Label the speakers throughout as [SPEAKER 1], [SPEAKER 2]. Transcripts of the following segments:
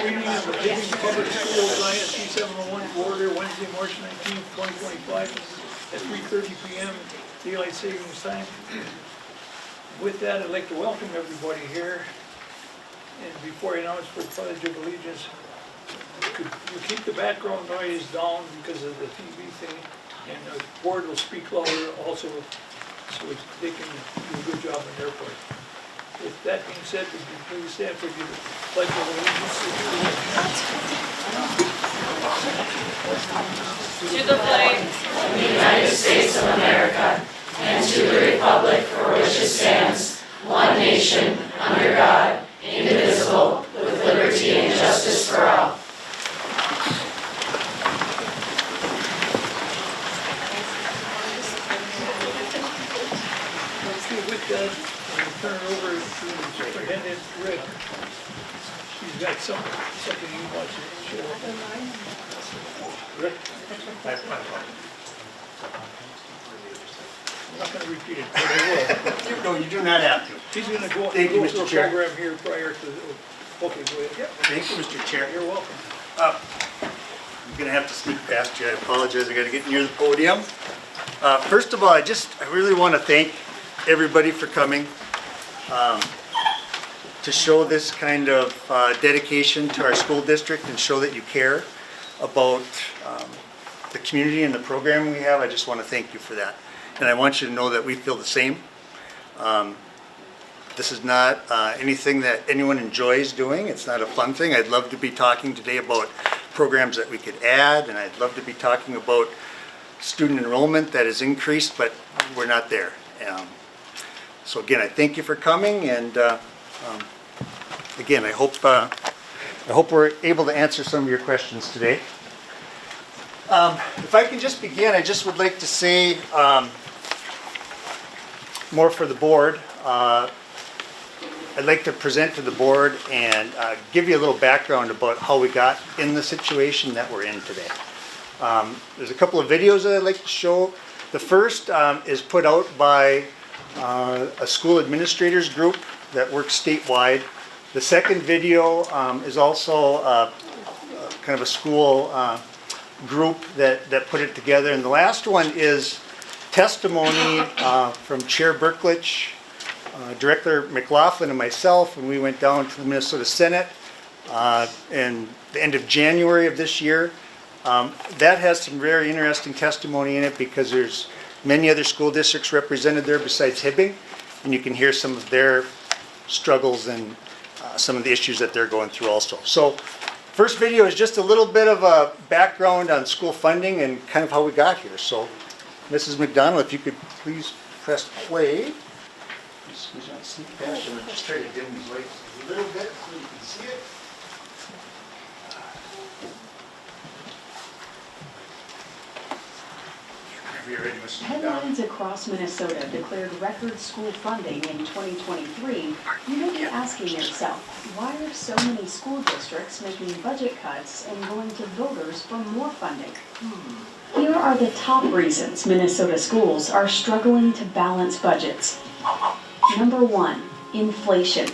[SPEAKER 1] reading of the Hibbing Public Schools ISD 701 to order Wednesday, March 19th, 2025 at 3:30 p.m. Daylight Savings Time. With that, I'd like to welcome everybody here. And before I announce for the Pledge of Allegiance, you keep the background noise down because of the TV thing, and the board will speak louder also, so they can do a good job on their part. With that being said, would you please stand for the Pledge of Allegiance?
[SPEAKER 2] To the flag of
[SPEAKER 3] the United States of America, and to the republic for which it stands, one nation, under God, indivisible, with liberty and justice for all.
[SPEAKER 1] With that, I'll turn it over to Superintendent Rick. She's got something he wants to share. Rick? I'm not going to repeat it, but I will.
[SPEAKER 4] No, you do not have to.
[SPEAKER 1] He's going to go
[SPEAKER 4] Thank you,
[SPEAKER 1] through
[SPEAKER 4] Mr.
[SPEAKER 1] a
[SPEAKER 4] Chair.
[SPEAKER 1] program here prior to, okay, go ahead. Yep.
[SPEAKER 4] Thank you, Mr. Chair.
[SPEAKER 1] You're welcome.
[SPEAKER 4] I'm going to have to sneak past you. I apologize. I got to get near the podium. First of all, I really want to thank everybody for coming to show this kind of dedication to our school district and show that you care about the community and the program we have. I just want to thank you for that. And I want you to know that we feel the same. This is not anything that anyone enjoys doing. It's not a fun thing. I'd love to be talking today about programs that we could add, and I'd love to be talking about student enrollment that has increased, but we're not there. So again, I thank you for coming, and again, I hope we're able to answer some of your questions today. If I can just begin, I just would like to say more for the board. I'd like to present to the board and give you a little background about how we got in the situation that we're in today. There's a couple of videos that I'd like to show. The first is put out by a school administrators group that works statewide. The second video is also kind of a school group that put it together. And the last one is testimony from Chair Berklich, Director McLaughlin, and myself when we went down to the Minnesota Senate in the end of January of this year. That has some very interesting testimony in it because there's many other school districts represented there besides Hibbing, and you can hear some of their struggles and some of the issues that they're going through also. So first video is just a little bit of a background on school funding and kind of how we got here. So Mrs. McDonald, if you could please press play. Excuse me, I'll sneak past you. I'm just trying to dim these lights a little bit so you can see it.
[SPEAKER 5] Headlines across Minnesota declared record school funding in 2023. You may be asking yourself, why are so many school districts making budget cuts and going to voters for more funding? Here are the top reasons Minnesota schools are struggling to balance budgets. Number 1, inflation.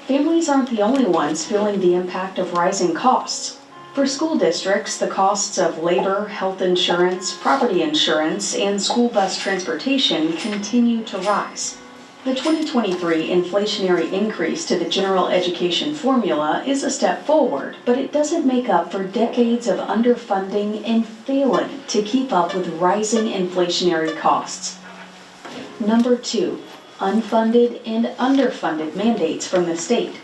[SPEAKER 5] Families aren't the only ones feeling the impact of rising costs. For school districts, the costs of labor, health insurance, property insurance, and school bus transportation continue to rise. The 2023 inflationary increase to the general education formula is a step forward, but it doesn't make up for decades of underfunding and failing to keep up with rising inflationary costs. Number 2, unfunded and underfunded mandates from the state.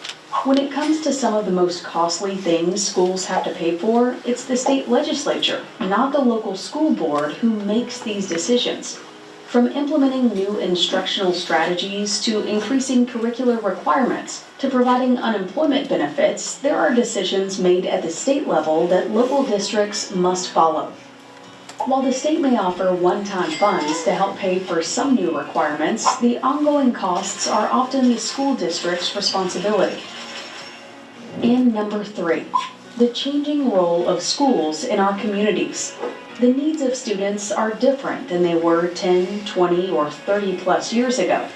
[SPEAKER 5] When it comes to some of the most costly things schools have to pay for, it's the state legislature, not the local school board, who makes these decisions. From implementing new instructional strategies to increasing curricular requirements to providing unemployment benefits, there are decisions made at the state level that local districts must follow. While the state may offer one-time funds to help pay for some new requirements, the ongoing costs are often the school district's responsibility. And number 3, the changing role of schools in our communities. The needs of students are different than they were 10, 20, or 30 plus years ago.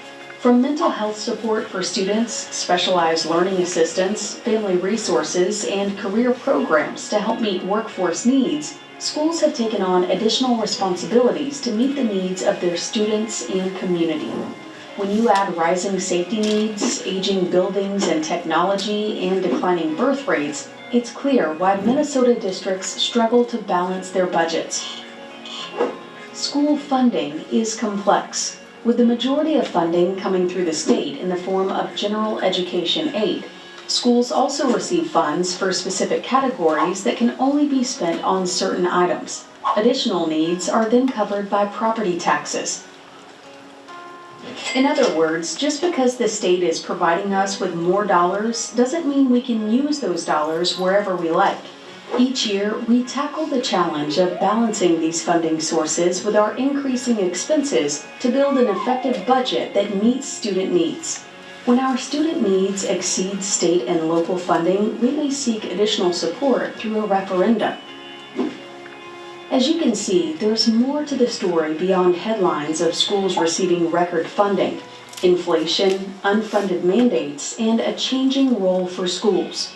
[SPEAKER 5] From mental health support for students, specialized learning assistance, family resources, and career programs to help meet workforce needs, schools have taken on additional responsibilities to meet the needs of their students and community. When you add rising safety needs, aging buildings and technology, and declining birth rates, it's clear why Minnesota districts struggle to balance their budgets. School funding is complex, with the majority of funding coming through the state in the form of general education aid. Schools also receive funds for specific categories that can only be spent on certain items. Additional needs are then covered by property taxes. In other words, just because the state is providing us with more dollars doesn't mean we can use those dollars wherever we like. Each year, we tackle the challenge of balancing these funding sources with our increasing expenses to build an effective budget that meets student needs. When our student needs exceed state and local funding, we may seek additional support through a referendum. As you can see, there's more to the story beyond headlines of schools receiving record funding, inflation, unfunded mandates, and a changing role for schools.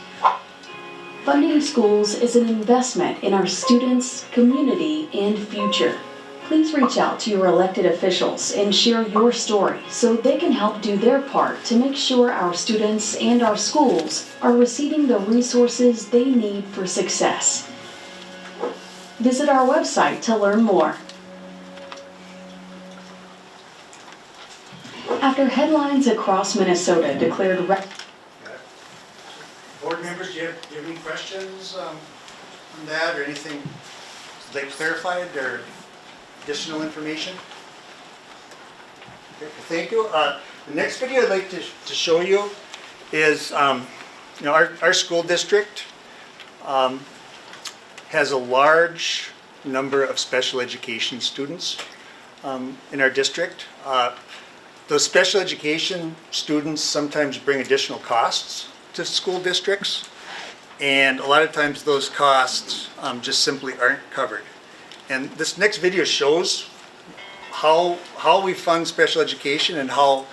[SPEAKER 5] Funding schools is an investment in our students, community, and future. Please reach out to your elected officials and share your story so they can help do their part to make sure our students and our schools are receiving the resources they need for success. Visit our website to learn more. After headlines across Minnesota declared
[SPEAKER 4] Board members, do you have any questions on that or anything they clarified or additional information? Okay, thank you. The next video I'd like to show you is our school district has a large number of special education students in our district. Those special education students sometimes bring additional costs to school districts, and a lot of times those costs just simply aren't covered. And this next video shows how we fund special education and how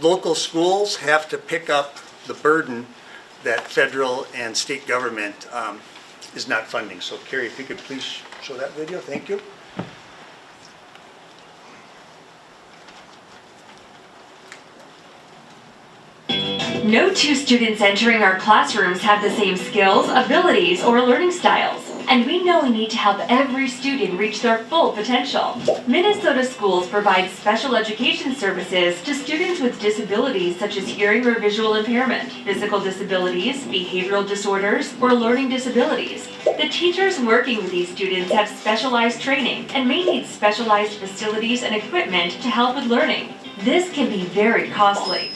[SPEAKER 4] local schools have to pick up the burden that federal and state government is not funding. So Carrie, if you could please show that video, thank you.
[SPEAKER 6] No two students entering our classrooms have the same skills, abilities, or learning styles, and we know we need to help every student reach their full potential. Minnesota schools provide special education services to students with disabilities such as hearing or visual impairment, physical disabilities, behavioral disorders, or learning disabilities. The teachers working with these students have specialized training and may need specialized facilities and equipment to help with learning. This can be very costly.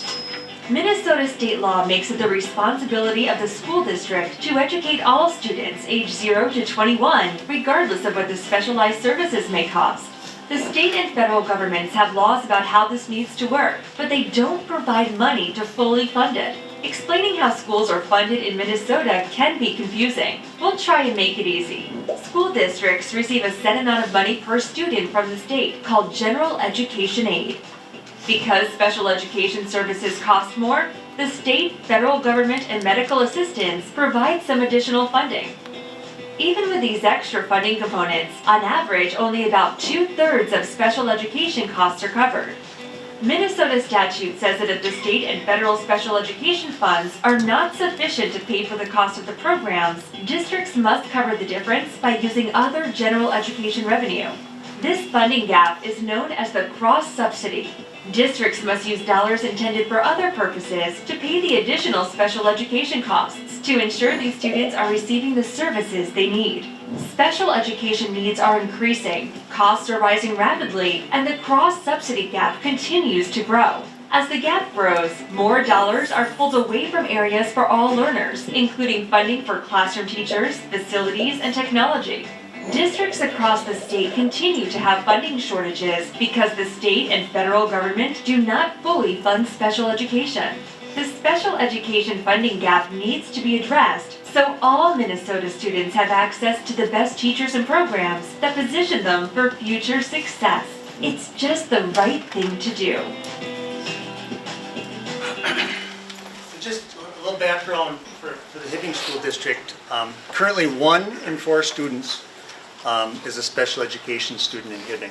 [SPEAKER 6] Minnesota state law makes it the responsibility of the school district to educate all students age 0 to 21, regardless of what the specialized services may cost. The state and federal governments have laws about how this needs to work, but they don't provide money to fully fund it. Explaining how schools are funded in Minnesota can be confusing. We'll try and make it easy. School districts receive a set amount of money per student from the state called general education aid. Because special education services cost more, the state, federal government, and medical assistants provide some additional funding. Even with these extra funding components, on average, only about 2/3 of special education costs are covered. Minnesota statute says that if the state and federal special education funds are not sufficient to pay for the cost of the programs, districts must cover the difference by using other general education revenue. This funding gap is known as the cross-subsidy. Districts must use dollars intended for other purposes to pay the additional special education costs to ensure these students are receiving the services they need. Special education needs are increasing, costs are rising rapidly, and the cross-subsidy gap continues to grow. As the gap grows, more dollars are pulled away from areas for all learners, including funding for classroom teachers, facilities, and technology. Districts across the state continue to have funding shortages because the state and federal government do not fully fund special education. The special education funding gap needs to be addressed so all Minnesota students have access to the best teachers and programs that position them for future success. It's just the right thing to do.
[SPEAKER 4] little background for the Hibbing School District. Currently 1 in 4 students is a special education student in Hibbing.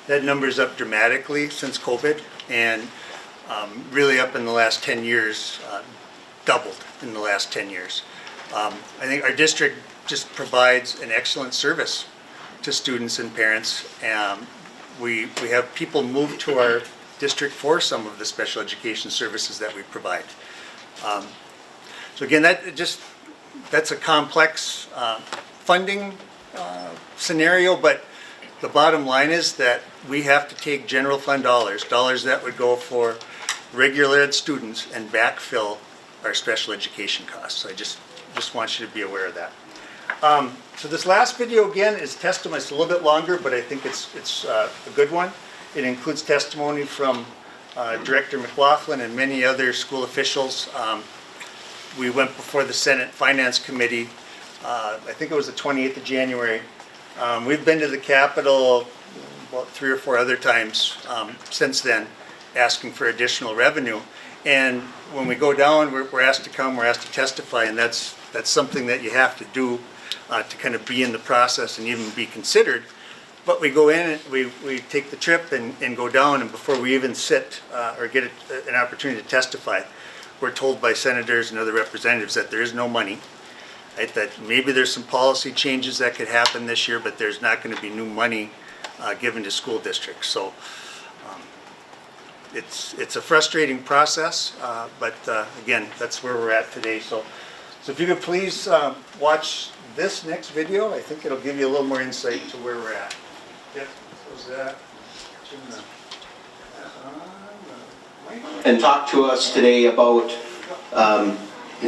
[SPEAKER 4] That number's up dramatically since COVID, and really up in the last 10 years, doubled in the last 10 years. I think our district just provides an excellent service to students and parents. We have people move to our district for some of the special education services that we provide. So again, that's a complex funding scenario, but the bottom line is that we have to take general fund dollars that would go for regular ed students, and backfill our special education costs. So I just want you to be aware of that. So this last video again is testimony. It's a little bit longer, but I think it's a good one. It includes testimony from Director McLaughlin and many other school officials. We went before the Senate Finance Committee, I think it was the 28th of January. We've been to the Capitol about 3 or 4 other times since then, asking for additional revenue. And when we go down, we're asked to come, we're asked to testify, and that's something that you have to do to kind of be in the process and even be considered. But we go in, we take the trip and go down, and before we even sit or get an opportunity to testify, we're told by senators and other representatives that there is no money, right? That maybe there's some policy changes that could happen this year, but there's not going to be new money given to school districts. So it's a frustrating process, but again, that's where we're at today. So if you could please watch this next video, I think it'll give you a little more insight to where we're at. Yep, so that.
[SPEAKER 7] And talk to us today about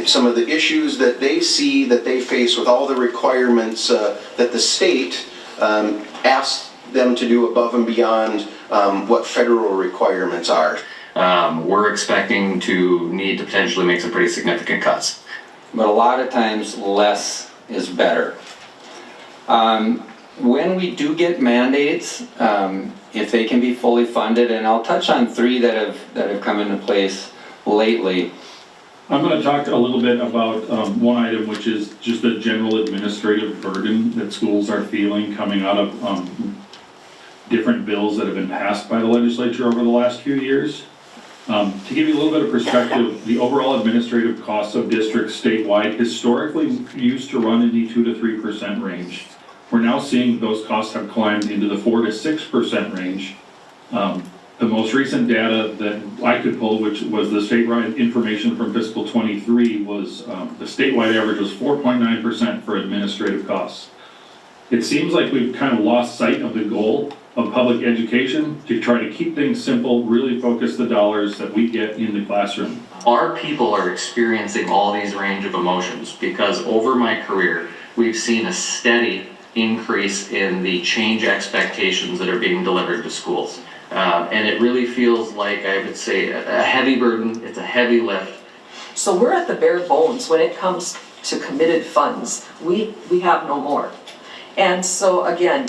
[SPEAKER 7] some of the issues that they see, that they face with all the requirements that the state asks them to do above and beyond what federal requirements are.
[SPEAKER 8] We're expecting to need to potentially make some pretty significant cuts.
[SPEAKER 9] But a lot of times less is better. When we do get mandates, if they can be fully funded, and I'll touch on 3 that have come into place lately.
[SPEAKER 10] I'm going to talk a little bit about one item, which is just the general administrative burden that schools are feeling coming out of different bills that have been passed by the legislature over the last few years. To give you a little bit of perspective, the overall administrative costs of districts statewide historically used to run in the 2 to 3% range. We're now seeing those costs have climbed into the 4 to 6% range. The most recent data that I could pull, which was the statewide information from fiscal 23, was the statewide average was 4.9% for administrative costs. It seems like we've kind of lost sight of the goal of public education to try to keep things simple, really focus the dollars that we get in the classroom.
[SPEAKER 8] Our people are experiencing all these range of emotions because over my career, we've seen a steady increase in the change expectations that are being delivered to schools. And it really feels like, I would say, a heavy burden. It's a heavy lift.
[SPEAKER 11] So we're at the bare bones when it comes to committed funds. We have no more. And so again,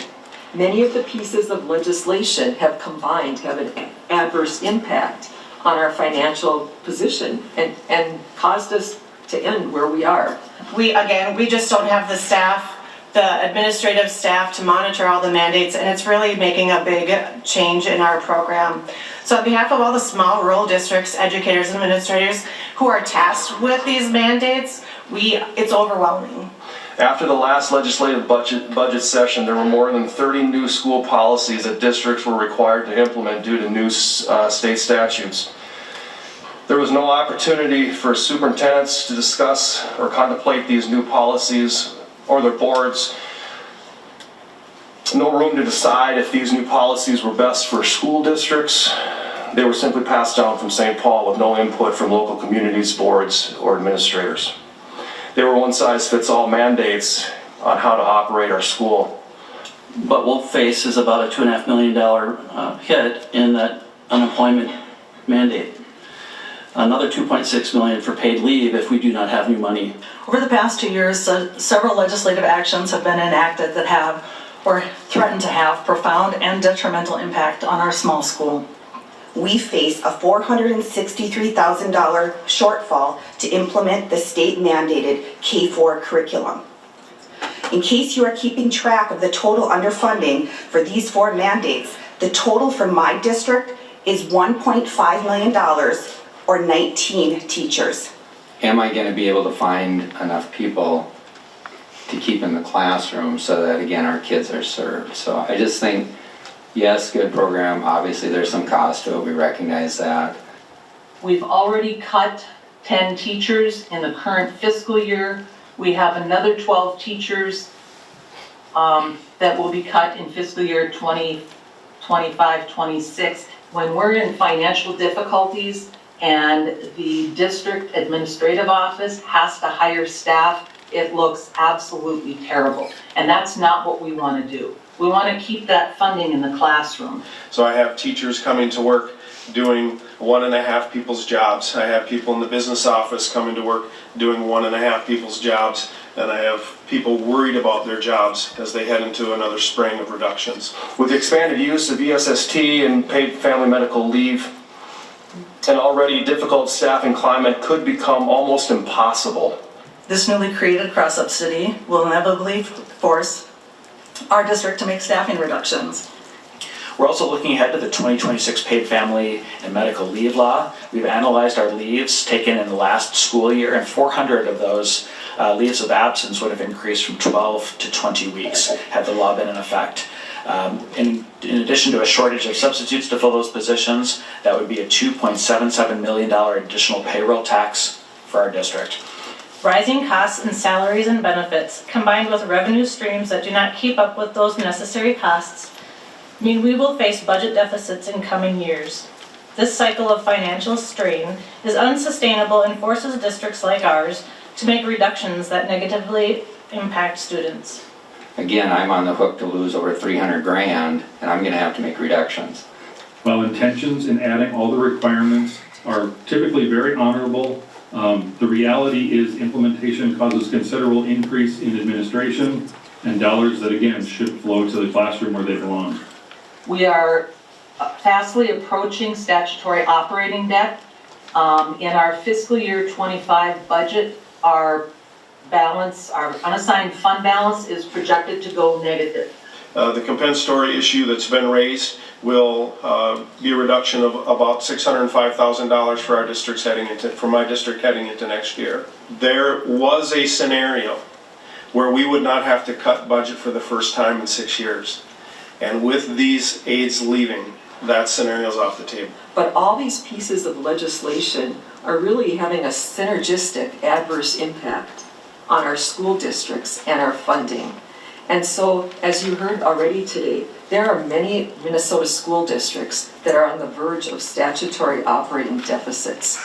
[SPEAKER 11] many of the pieces of legislation have combined to have an adverse impact on our financial position and caused us to end where we are.
[SPEAKER 12] We just don't have the staff, the administrative staff to monitor all the mandates, and it's really making a big change in our program. So on behalf of all the small rural districts, educators, and administrators who are tasked with these mandates, it's overwhelming.
[SPEAKER 13] After the last legislative budget session, there were more than 30 new school policies that districts were required to implement due to new state statutes. There was no opportunity for superintendents to discuss or contemplate these new policies or their boards. No room to decide if these new policies were best for school districts. They were simply passed down from St. Paul with no input from local communities, boards, or administrators. They were one-size-fits-all mandates on how to operate our school.
[SPEAKER 14] What we'll face is about a $2.5 million hit in that unemployment mandate. Another $2.6 million for paid leave if we do not have new money.
[SPEAKER 12] Over the past 2 years, several legislative actions have been enacted that have or threaten to have profound and detrimental impact on our small school.
[SPEAKER 15] we face a $463,000 shortfall to implement the state-mandated K-4 curriculum. In case you are keeping track of the total underfunding for these 4 mandates, the total for my district is $1.5 million or 19 teachers.
[SPEAKER 9] Am I gonna be able to find enough people to keep in the classroom so that, again, our kids are served? So I just think, yes, good program, obviously there's some cost to it, we recognize that.
[SPEAKER 16] We've already cut 10 teachers in the current fiscal year. We have another 12 teachers that will be cut in fiscal year 2025-26. When we're in financial difficulties and the district administrative office has to hire staff, it looks absolutely terrible. And that's not what we want to do. We want to keep that funding in the classroom.
[SPEAKER 13] So I have teachers coming to work doing 1.5 people's jobs. I have people in the business office coming to work doing 1.5 people's jobs. And I have people worried about their jobs as they head into another spring of reductions. With the expanded use of ESST and paid family medical leave, an already difficult staffing climate could become almost impossible.
[SPEAKER 11] This newly created cross subsidy will inevitably force our district to make staffing reductions.
[SPEAKER 14] We're also looking ahead to the 2026 paid family and medical leave law. We've analyzed our leaves taken in the last school year, and 400 of those leaves of absence would have increased from 12 to 20 weeks had the law been in effect. In addition to a shortage of substitutes to fill those positions, that would be a $2.77 million additional payroll tax for our district.
[SPEAKER 12] Rising costs in salaries and benefits, combined with revenue streams that do not keep up with those necessary costs, mean we will face budget deficits in coming years. This cycle of financial strain is unsustainable and forces districts like ours to make reductions that negatively impact students.
[SPEAKER 9] Again, I'm on the hook to lose over 300 grand, and I'm gonna have to make reductions.
[SPEAKER 10] While intentions in adding all the requirements are typically very honorable, the reality is implementation causes considerable increase in administration and dollars that again should flow to the classroom where they belong.
[SPEAKER 16] We are fastly approaching statutory operating debt. In our fiscal year 25 budget, our balance, our unassigned fund balance is projected to go negative.
[SPEAKER 13] The compensatory issue that's been raised will be a reduction of about $605,000 for our districts for my district heading into next year. There was a scenario where we would not have to cut budget for the first time in 6 years. And with these aides leaving, that scenario's off the table.
[SPEAKER 11] But all these pieces of legislation are really having a synergistic adverse impact on our school districts and our funding. And so, as you heard already today, there are many Minnesota school districts that are on the verge of statutory operating deficits.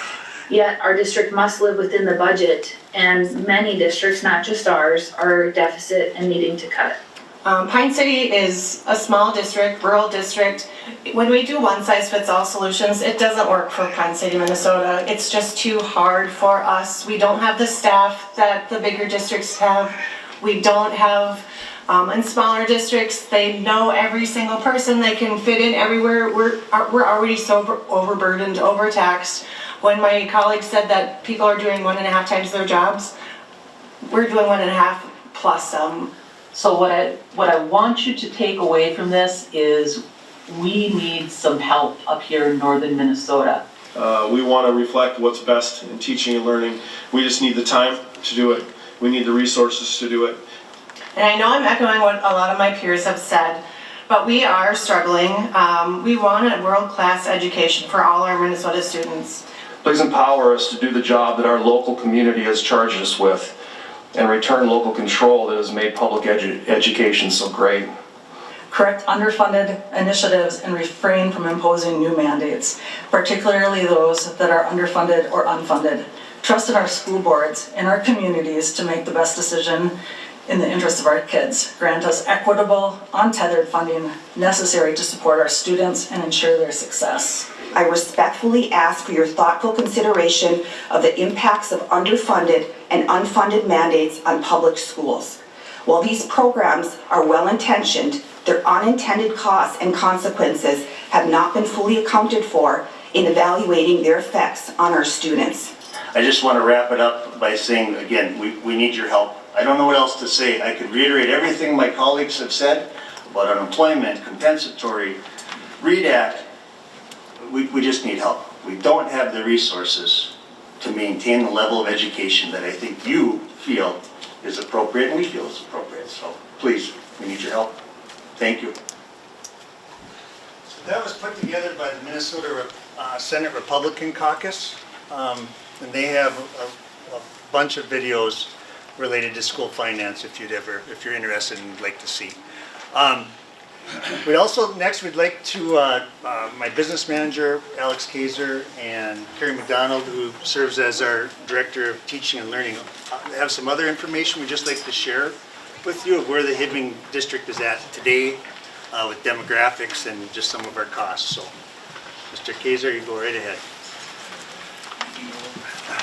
[SPEAKER 2] Yet our district must live within the budget, and many districts, not just ours, are deficit and needing to cut.
[SPEAKER 12] Pine City is a small district, rural district. When we do one-size-fits-all solutions, it doesn't work for Pine City, Minnesota. It's just too hard for us. We don't have the staff that the bigger districts have. We don't have, in smaller districts, they know every single person. They can fit in everywhere. We're already so overburdened, overtaxed. When my colleague said that people are doing 1.5 times their jobs, we're doing 1.5 plus some.
[SPEAKER 16] So what I want you to take away from this is we need some help up here in northern Minnesota.
[SPEAKER 13] We want to reflect what's best in teaching and learning. We just need the time to do it. We need the resources to do it.
[SPEAKER 12] And I know I'm echoing what a lot of my peers have said, but we are struggling. We want a world-class education for all our Minnesota students.
[SPEAKER 13] Please empower us to do the job that our local community has charged us with and return local control that has made public education so great.
[SPEAKER 11] Correct underfunded initiatives and refrain from imposing new mandates, particularly those that are underfunded or unfunded. Trust in our school boards and our communities to make the best decision in the interest of our kids. Grant us equitable, untethered funding necessary to support our students and ensure their success.
[SPEAKER 15] I respectfully ask for your thoughtful consideration of the impacts of underfunded and unfunded mandates on public schools. While these programs are well-intentioned, Their unintended costs and consequences have not been fully accounted for in evaluating their effects on our students.
[SPEAKER 4] I just want to wrap it up by saying, again, we need your help. I don't know what else to say. I could reiterate everything my colleagues have said about unemployment, compensatory, READ Act. We just need help. We don't have the resources to maintain the level of education that I think you feel is appropriate and we feel is appropriate. So please, we need your help. Thank you. So that was put together by the Minnesota Senate Republican Caucus. And they have a bunch of videos related to school finance if you're interested and would like to see. We'd like to, my business manager, Alex Kaiser, and Carrie McDonald, who serves as our Director of Teaching and Learning, have some other information we'd just like to share with you of where the Hibbing District is at today with demographics and just some of our costs. So, Mr. Kaiser, you go right ahead.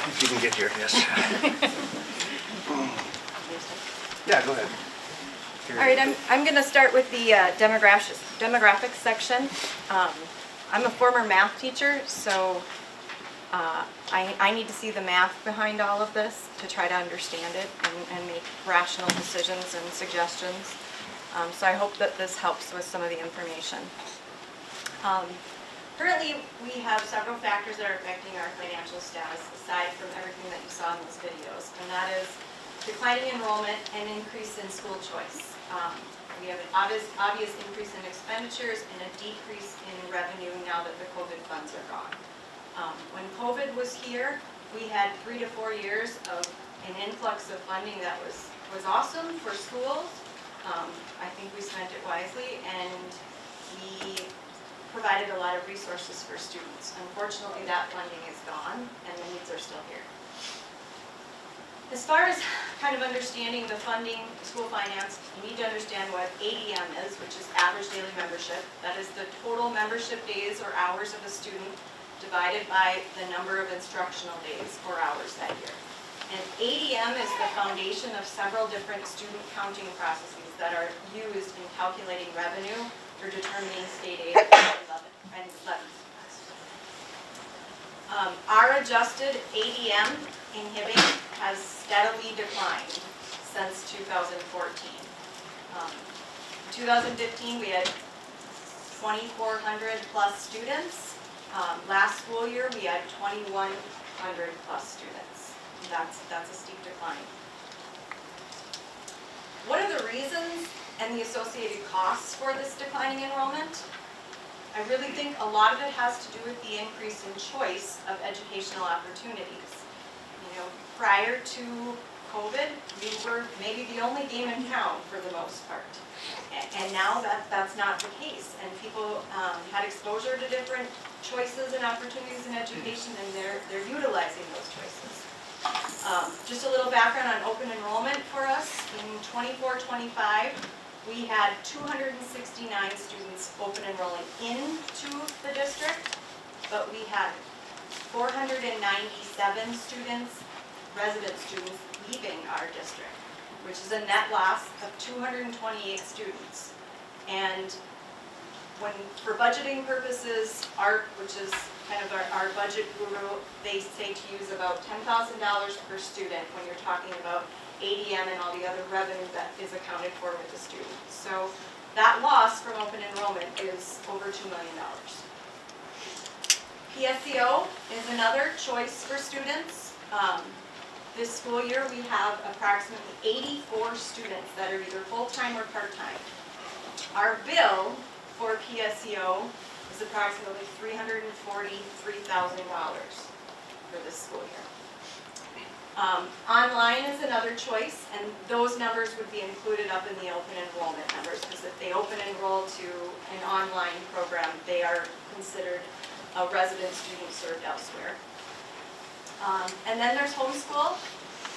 [SPEAKER 4] If you can get here, yes. Yeah, go ahead.
[SPEAKER 17] All right, I'm going to start with the demographics section. I'm a former math teacher, so I need to see the math behind all of this to try to understand it and make rational decisions and suggestions. So I hope that this helps with some of the information. Currently, we have several factors that are affecting our financial status aside from everything that you saw in those videos, and that is declining enrollment and increase in school choice. We have an obvious increase in expenditures and a decrease in revenue now that the COVID funds are gone. When COVID was here, we had 3 to 4 years of an influx of funding that was awesome for schools. I think we spent it wisely, and we provided a lot of resources for students. Unfortunately, that funding is gone, and the needs are still here. As far as kind of understanding the funding, school finance, you need to understand what ADM is, which is average daily membership. That is the total membership days or hours of a student divided by the number of instructional days or hours that year. And ADM is the foundation of several different student counting processes that are used in calculating revenue for determining state aid and levies. Our adjusted ADM in Hibbing has steadily declined since 2014. In 2015, we had 2,400 plus students. Last school year, we had 2,100 plus students. That's a steep decline. What are the reasons and the associated costs for this declining enrollment? I really think a lot of it has to do with the increase in choice of educational opportunities. You know, prior to COVID, we were maybe the only game in town for the most part. And now that's not the case. And people had exposure to different choices and opportunities in education, and they're utilizing those choices. Just a little background on open enrollment for us. In 24-25, we had 269 students open enrolling into the district, but we had 497 students, resident students, leaving our district, which is a net loss of 228 students. And for budgeting purposes, ARC, which is kind of our budget guru, they say to use about $10,000 per student when you're talking about ADM and all the other revenue that is accounted for with the students. So that loss from open enrollment is over $2 million. PSEO is another choice for students. This school year we have approximately 84 students that are either full-time or part-time. Our bill for PSEO is approximately $343,000 for this school year. Online is another choice, and those numbers would be included up in the open enrollment numbers, because if they open enroll to an online program, they are considered a resident student served elsewhere. And then there's homeschool.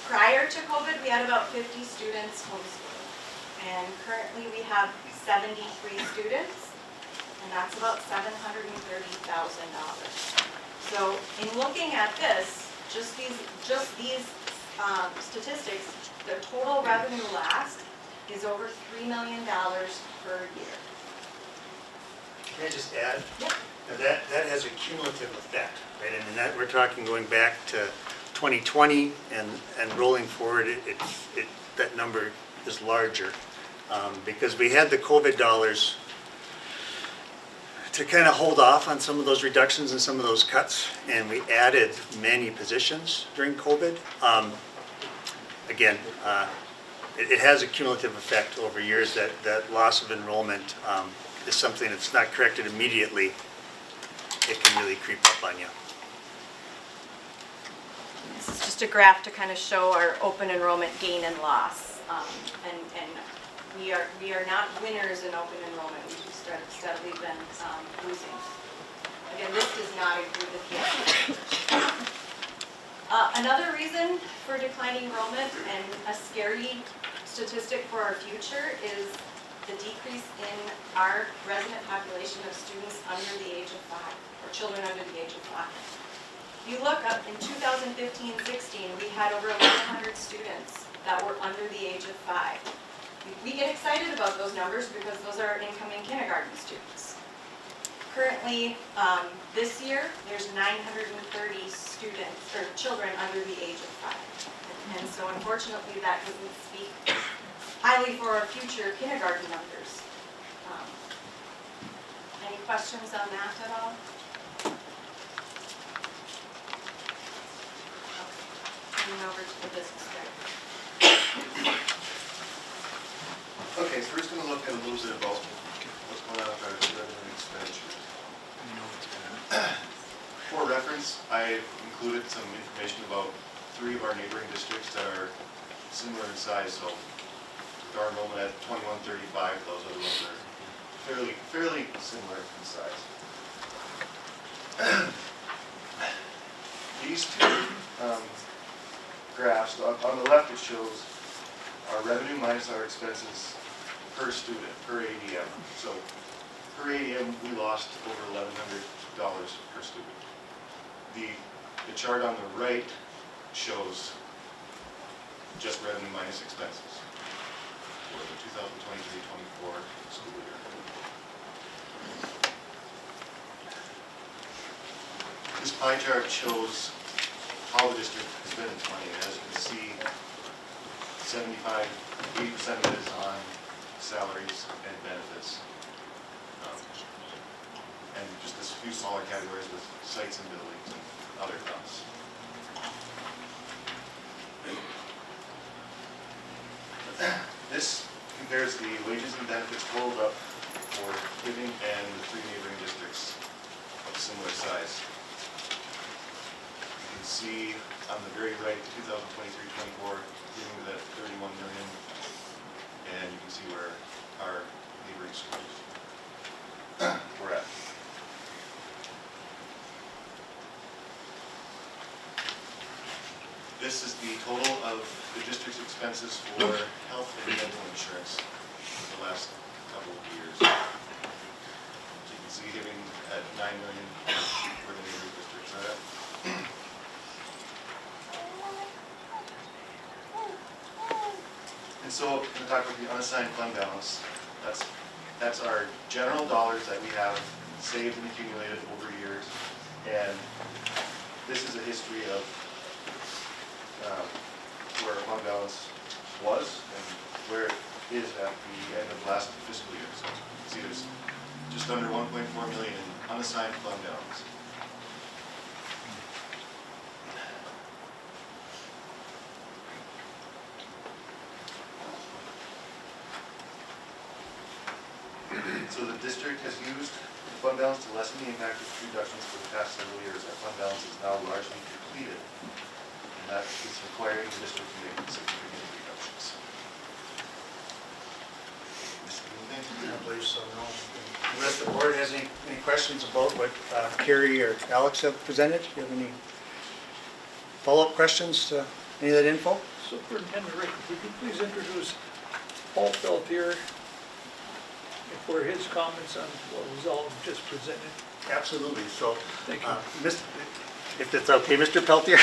[SPEAKER 17] Prior to COVID, we had about 50 students homeschooling, and currently we have 73 students, and that's about $730,000. So in looking at this, just these statistics, the total revenue lost is over $3 million per year.
[SPEAKER 4] Can I just add?
[SPEAKER 17] Yep.
[SPEAKER 4] Now that has a cumulative effect, right? And that, we're talking going back to 2020 and rolling forward, that number is larger. Because we had the COVID dollars to kind of hold off on some of those reductions and some of those cuts, and we added many positions during COVID. Again, it has a cumulative effect over years. That loss of enrollment is something that's not corrected immediately. It can really creep up on you.
[SPEAKER 17] This is just a graph to kind of show our open enrollment gain and loss. And we are not winners in open enrollment. We've just steadily been losing. Again, this does not include the PSE. Another reason for declining enrollment and a scary statistic for our future is the decrease in our resident population of students under the age of 5, or children under the age of 5. If you look up in 2015-16, we had over 1,100 students that were under the age of 5. We get excited about those numbers because those are incoming kindergarten students. Currently, this year, there's 930 students, or children under the age of 5. And so unfortunately, that doesn't speak highly for our future kindergarten numbers. Any questions on that at all? Okay. Moving over to the business director.
[SPEAKER 18] Okay, so we're just going to look at a little bit about what's going on with our revenue and expenditures. For reference, I've included some information about 3 of our neighboring districts that are similar in size. So with our enrollment at 2135, those other ones are fairly similar in size. These 2 graphs, on the left it shows our revenue minus our expenses per student, per ADM. So per ADM, we lost over $1,100 per student. The chart on the right shows just revenue minus expenses for the 2023-24 school year. This pie chart shows how the district has been in 20. As you can see, 80% of it is on salaries and benefits. And just a few smaller categories with sites and buildings and other costs. This compares the wages and benefits rolled up for Hibbing and the 3 neighboring districts of similar size. You can see on the very right, 2023-24, Hibbing was at 31 million, and you can see where our neighboring schools were at. This is the total of the district's expenses for health and dental insurance for the last couple of years. So you can see Hibbing at 9 million where the neighboring districts are at. And so I'm going to talk about the unassigned fund balance. That's our general dollars that we have saved and accumulated over years. And this is a history of where our fund balance was and where it is at the end of last fiscal year. So you can see there's just under 1.4 million in unassigned fund balance. So the district has used the fund balance to lessen the impact of reductions for the past several years. Our fund balance is now largely depleted, and that is requiring the district to make significant reductions.
[SPEAKER 4] I believe so, no. Unless the board has any questions about what Carrie or Alex have presented, do you have any follow-up questions to any of that info?
[SPEAKER 1] Superintendent Rick, would you please introduce Paul Peltier for his comments on what was all just presented?
[SPEAKER 4] Absolutely. So,
[SPEAKER 1] Thank you.
[SPEAKER 4] if it's okay, Mr. Peltier.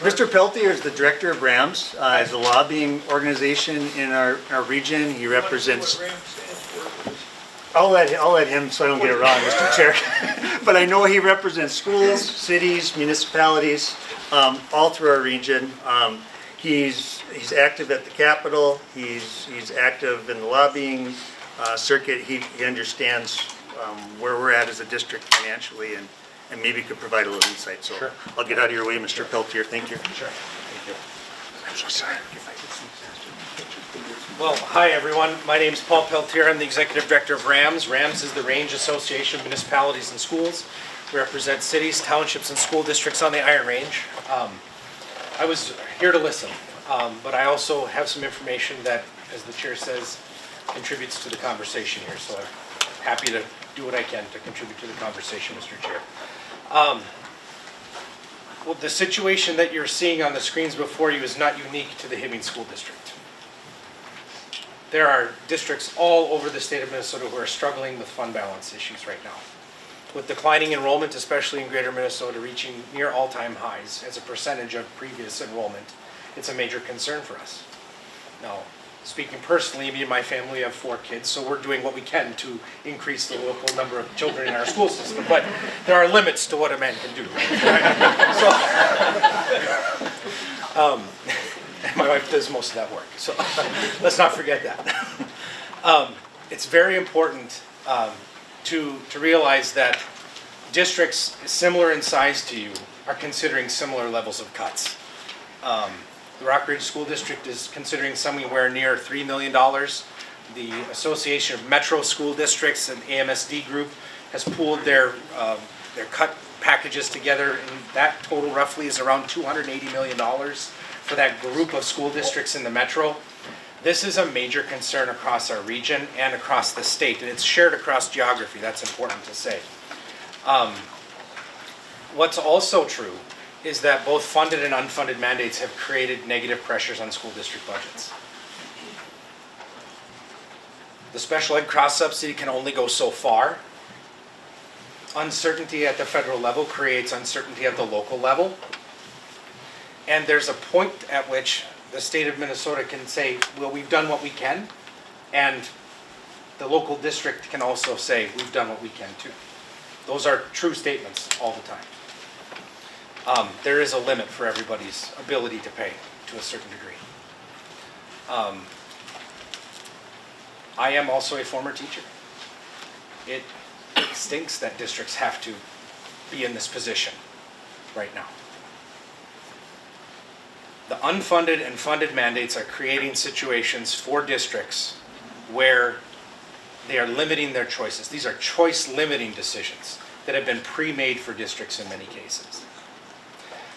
[SPEAKER 4] Mr. Peltier is the director of RAMS, is a lobbying organization in our region. He represents,
[SPEAKER 1] What RAM stands for.
[SPEAKER 4] I'll let him so I don't get it wrong, Mr. Chair. But I know he represents schools, cities, municipalities, all through our region. He's active at the Capitol. He's active in the lobbying circuit. He understands where we're at as a district financially and maybe could provide a little insight. So I'll get out of your way, Mr. Peltier. Thank you. Sure. Thank you. I'm so sorry.
[SPEAKER 19] Well, hi everyone. My name is Paul Peltier. I'm the Executive Director of RAMS. RAMS is the Range Association of Municipalities and Schools. We represent cities, townships, and school districts on the Iron Range. I was here to listen, but I also have some information that, as the chair says, contributes to the conversation here. So I'm happy to do what I can to contribute to the conversation, Mr. Chair. Well, the situation that you're seeing on the screens before you is not unique to the Hibbing School District. There are districts all over the state of Minnesota who are struggling with fund balance issues right now. With declining enrollment, especially in greater Minnesota, reaching near all-time highs as a percentage of previous enrollment, it's a major concern for us. Now, speaking personally, me and my family have 4 kids, so we're doing what we can to increase the local number of children in our school system, but there are limits to what a man can do. So, my wife does most of that work, so let's not forget that. It's very important to realize that districts similar in size to you are considering similar levels of cuts. The Rock Ridge School District is considering somewhere near $3 million. The Association of Metro School Districts and AMSD group has pooled their cut packages together, and that total roughly is around $280 million for that group of school districts in the metro. This is a major concern across our region and across the state, and it's shared across geography. That's important to say. What's also true is that both funded and unfunded mandates have created negative pressures on school district budgets. The special ed cross-subsidy can only go so far. Uncertainty at the federal level creates uncertainty at the local level. And there's a point at which the state of Minnesota can say, well, we've done what we can, and the local district can also say, we've done what we can too. Those are true statements all the time. There is a limit for everybody's ability to pay to a certain degree. I am also a former teacher. It stinks that districts have to be in this position right now. The unfunded and funded mandates are creating situations for districts where they are limiting their choices. These are choice limiting decisions that have been pre-made for districts in many cases.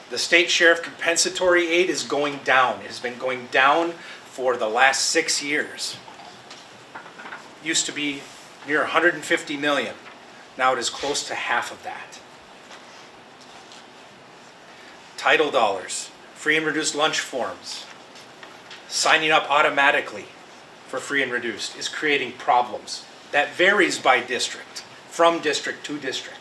[SPEAKER 19] The state share of compensatory aid is going down. It has been going down for the last 6 years. Used to be near 150 million. Now it is close to half of that. Title dollars, free and reduced lunch forms, signing up automatically for free and reduced is creating problems. That varies by district, from district to district.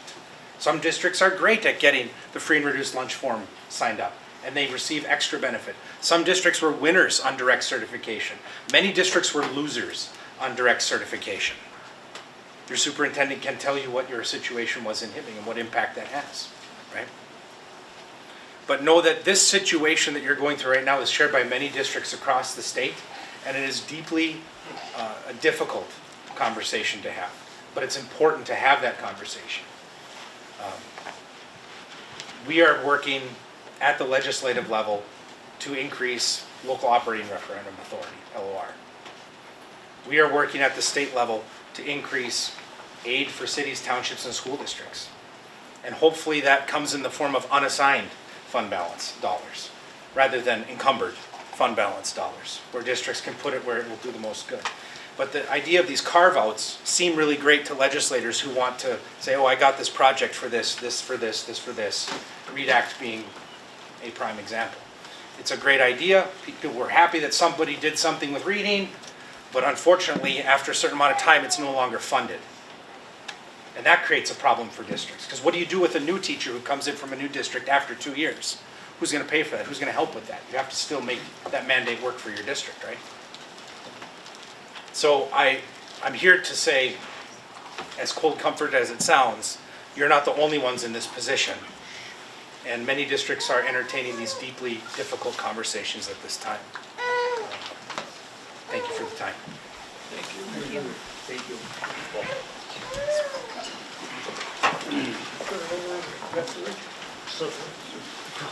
[SPEAKER 19] Some districts are great at getting the free and reduced lunch form signed up, and they receive extra benefit. Some districts were winners on direct certification. Many districts were losers on direct certification. Your superintendent can tell you what your situation was in Hibbing and what impact that has, right? But know that this situation that you're going through right now is shared by many districts across the state, and it is deeply a difficult conversation to have. But it's important to have that conversation. We are working at the legislative level to increase local operating referendum authority, LOR. We are working at the state level to increase aid for cities, townships, and school districts. And hopefully that comes in the form of unassigned fund balance dollars rather than encumbered fund balance dollars, where districts can put it where it will do the most good. But the idea of these carve-outs seem really great to legislators who want to say, oh, I got this project for this, this for this, this for this. READ Act being a prime example. It's a great idea. People were happy that somebody did something with reading, but unfortunately, after a certain amount of time, it's no longer funded. And that creates a problem for districts, because what do you do with a new teacher who comes in from a new district after 2 years? Who's gonna pay for that? Who's gonna help with that? You have to still make that mandate work for your district, right? So I'm here to say, as cold comfort as it sounds, you're not the only ones in this position. And many districts are entertaining these deeply difficult conversations at this time. Thank you for the time.
[SPEAKER 1] Thank you. Thank you.
[SPEAKER 4] So,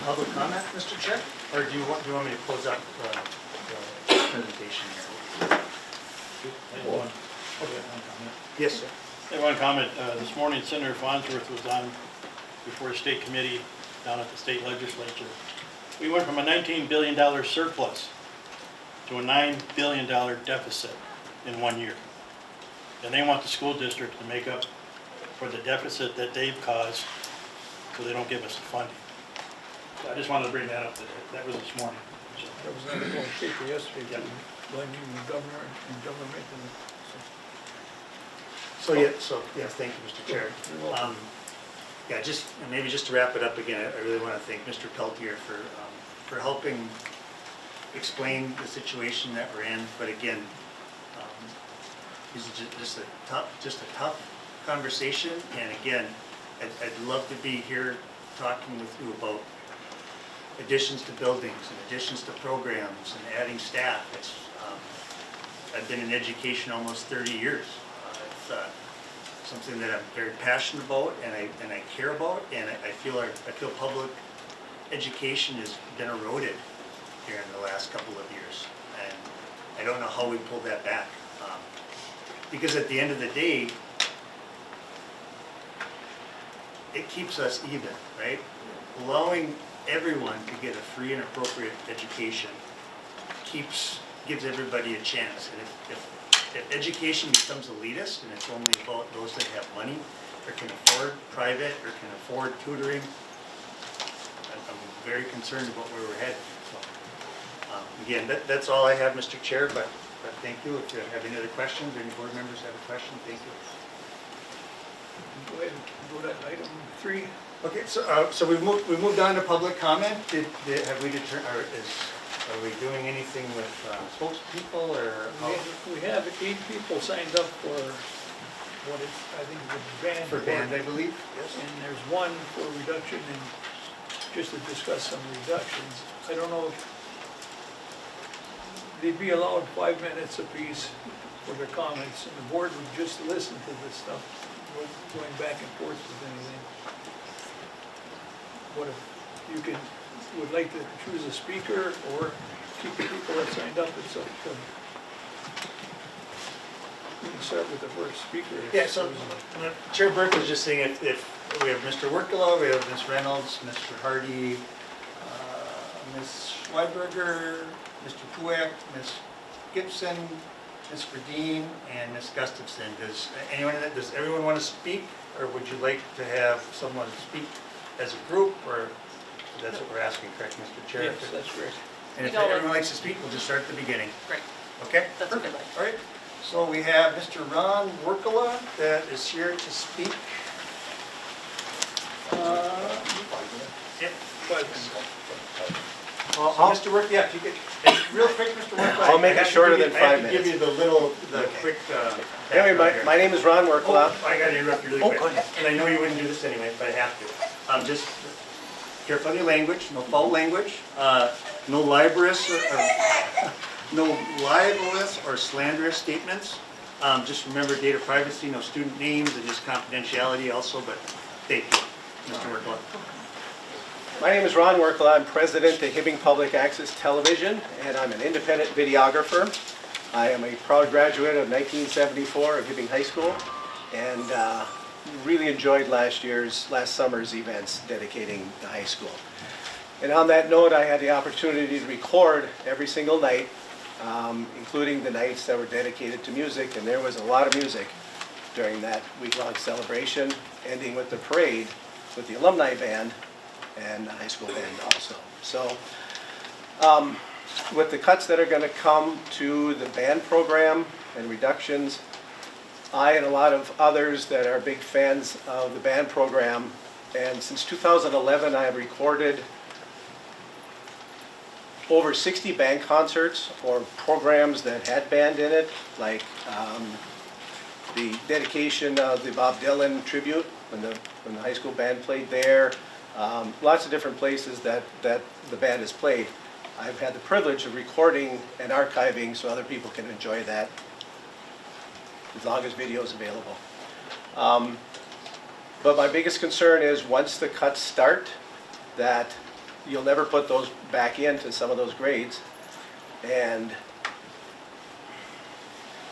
[SPEAKER 4] public comment, Mr. Chair? Or do you want me to close up the presentation here? Yes, sir.
[SPEAKER 20] I have one comment. This morning, Senator Farnsworth was on before a state committee down at the state legislature. We went from a $19 billion surplus to a $9 billion deficit in 1 year. And they want the school district to make up for the deficit that they've caused, so they don't give us the funding. So I just wanted to bring that up. That was this morning. So.
[SPEAKER 1] That was another one paper yesterday, blaming the governor and government.
[SPEAKER 4] So yes, thank you, Mr. Chair. Yeah, maybe just to wrap it up again, I really want to thank Mr. Peltier for helping explain the situation that we're in. But again, this is just a tough conversation. And again, I'd love to be here talking with you about additions to buildings and additions to programs and adding staff. I've been in education almost 30 years. It's something that I'm very passionate about and I care about, and I feel public education has been eroded here in the last couple of years, and I don't know how we pull that back. Because at the end of the day, it keeps us even, right? Allowing everyone to get a free and appropriate education gives everybody a chance. And if education becomes elitist and it's only about those that have money or can afford private or can afford tutoring, I'm very concerned about where we're headed. So, again, that's all I have, Mr. Chair, but thank you. If you have any other questions, or any board members have a question, thank you.
[SPEAKER 1] Go ahead and go to item 3.
[SPEAKER 4] Okay, so we've moved on to public comment. Have we determined, are we doing anything with spokespeople or?
[SPEAKER 1] We have 8 people signed up for what is, I think, the band.
[SPEAKER 4] For band, I believe.
[SPEAKER 1] Yes. And there's one for reduction and just to discuss some reductions. I don't know if they'd be allowed 5 minutes apiece for their comments, and the board would just listen to this stuff, going back and forth with anything. What if you would like to choose a speaker or keep the people that signed up? It's up to. We can start with the first speaker.
[SPEAKER 4] Yeah, so Chair Burke was just saying if we have Mr. Workala, we have Ms. Reynolds, Mr. Hardy, Ms. Schweiberger, Mr. Puek, Ms. Gibson, Ms. Verdeen, and Ms. Gustafson. Does everyone want to speak, or would you like to have someone speak as a group, or that's what we're asking, correct, Mr. Chair?
[SPEAKER 1] Yes, that's great.
[SPEAKER 4] And if everyone likes to speak, we'll just start at the beginning.
[SPEAKER 21] Great.
[SPEAKER 4] Okay?
[SPEAKER 21] That's a good one.
[SPEAKER 4] All right. So we have Mr. Ron Workala that is here to speak. Yep. 5 minutes. Mr. Work, yeah, if you could, real quick, Mr. Workala.
[SPEAKER 22] I'll make it shorter than 5 minutes.
[SPEAKER 4] I have to give you the quick.
[SPEAKER 22] Anyway, my name is Ron Workala.
[SPEAKER 4] Oh, I got to interrupt you really quick. And I know you wouldn't do this anyway, but I have to. Just careful on your language, no foul language, no libelous or slanderous statements. Just remember data privacy, no student names, and just confidentiality also, but thank you, Mr. Workala.
[SPEAKER 22] My name is Ron Workala. I'm president of Hibbing Public Access Television, and I'm an independent videographer. I am a proud graduate of 1974 of Hibbing High School, and really enjoyed last summer's events dedicating the high school. And on that note, I had the opportunity to record every single night, including the nights that were dedicated to music, and there was a lot of music during that week-long celebration, ending with the parade with the alumni band and the high school band also. So with the cuts that are going to come to the band program and reductions, I and a lot of others that are big fans of the band program, and since 2011 I have recorded over 60 band concerts or programs that had band in it, like the dedication of the Bob Dylan tribute when the high school band played there. Lots of different places that the band has played. I've had the privilege of recording and archiving so other people can enjoy that as long as video is available. But my biggest concern is once the cuts start, that you'll never put those back into some of those grades. And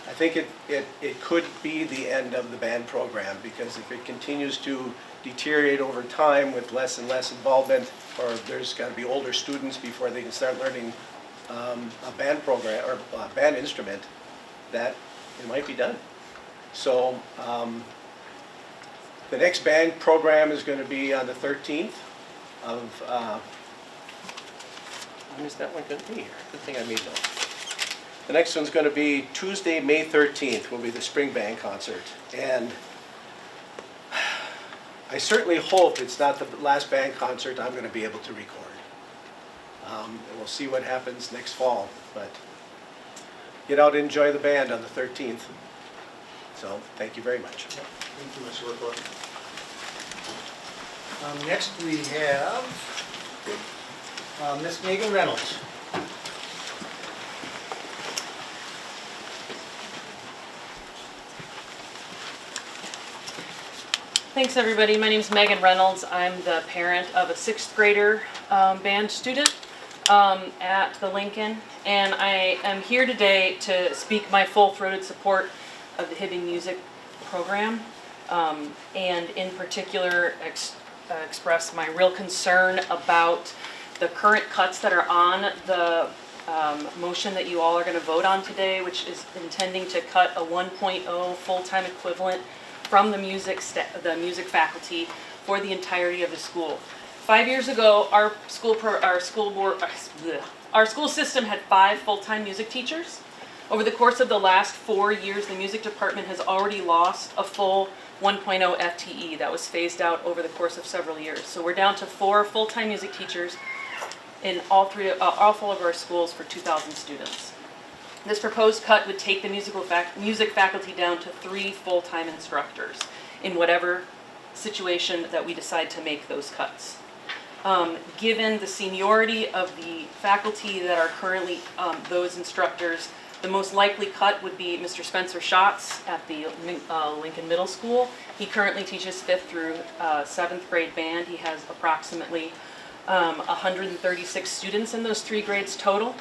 [SPEAKER 22] I think it could be the end of the band program, because if it continues to deteriorate over time with less and less involvement, or there's got to be older students before they can start learning a band program or a band instrument, that it might be done. So the next band program is going to be on the 13th of, when is that one going to be here? Good thing I made notes. The next one's going to be Tuesday, May 13th, will be the spring band concert. And I certainly hope it's not the last band concert I'm going to be able to record. And we'll see what happens next fall. But get out and enjoy the band on the 13th. So thank you very much.
[SPEAKER 3] Thank you, Mr. Workload. Next we have Miss Megan Reynolds.
[SPEAKER 21] Thanks, everybody. My name is Megan Reynolds. I'm the parent of a 6th grader band student at the Lincoln, and I am here today to speak my full-throated support of the Hibbing music program, and in particular express my real concern about the current cuts that are on the motion that you all are going to vote on today, which is intending to cut a 1.0 full-time equivalent from the music faculty for the entirety of the school. 5 years ago, our school system had 5 full-time music teachers. Over the course of the last 4 years, the music department has already lost a full 1.0 FTE that was phased out over the course of several years. So we're down to 4 full-time music teachers in all 4 of our schools for 2,000 students. This proposed cut would take the music faculty down to 3 full-time instructors in whatever situation that we decide to make those cuts. Given the seniority of the faculty that are currently those instructors, the most likely cut would be Mr. Spencer Schatz at the Lincoln Middle School. He currently teaches 5th through 7th grade band. He has approximately 136 students in those 3 grades total.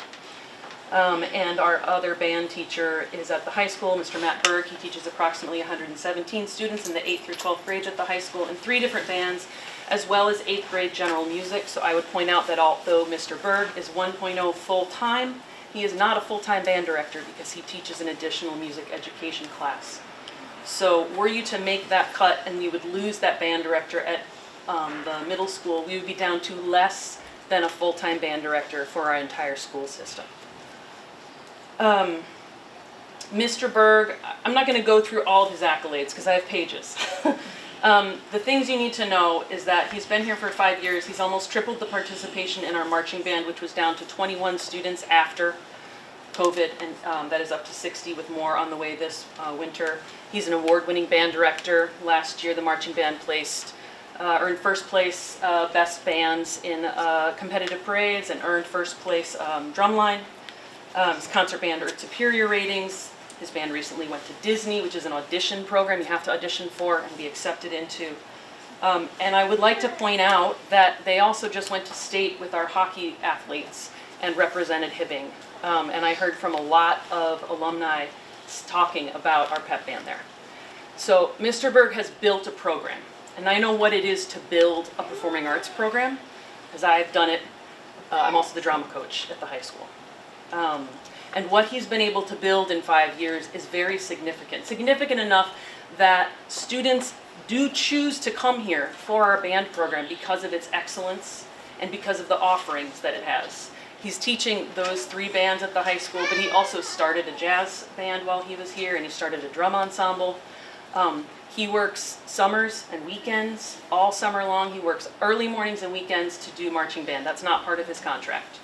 [SPEAKER 21] And our other band teacher is at the high school, Mr. Matt Berg. He teaches approximately 117 students in the 8th through 12th grades at the high school in 3 different bands, as well as 8th grade general music. So I would point out that although Mr. Berg is 1.0 full-time, he is not a full-time band director because he teaches an additional music education class. So were you to make that cut and you would lose that band director at the middle school, we would be down to less than a full-time band director for our entire school system. Mr. Berg, I'm not going to go through all of his accolades because I have pages. The things you need to know is that he's been here for 5 years. He's almost tripled the participation in our marching band, which was down to 21 students after COVID, and that is up to 60 with more on the way this winter. He's an award-winning band director. Last year, the marching band earned first place best bands in competitive parades and earned first place drumline. His concert band earned superior ratings. His band recently went to Disney, which is an audition program you have to audition for and be accepted into. And I would like to point out that they also just went to state with our hockey athletes and represented Hibbing. And I heard from a lot of alumni talking about our pep band there. So Mr. Berg has built a program. And I know what it is to build a performing arts program, because I've done it. I'm also the drama coach at the high school. And what he's been able to build in 5 years is very significant. Significant enough that students do choose to come here for our band program because of its excellence and because of the offerings that it has. He's teaching those 3 bands at the high school, but he also started a jazz band while he was here, and he started a drum ensemble. He works summers and weekends, all summer long. He works early mornings and weekends to do marching band. That's not part of his contract.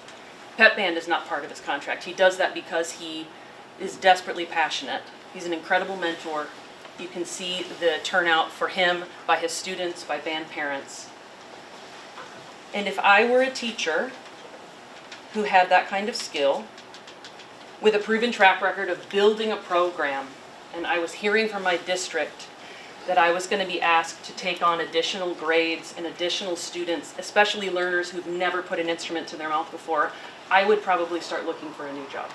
[SPEAKER 21] Pep band is not part of his contract. He does that because he is desperately passionate. He's an incredible mentor. You can see the turnout for him by his students, by band parents. And if I were a teacher who had that kind of skill, with a proven track record of building a program, and I was hearing from my district that I was going to be asked to take on additional grades and additional students, especially learners who've never put an instrument to their mouth before, I would probably start looking for a new job.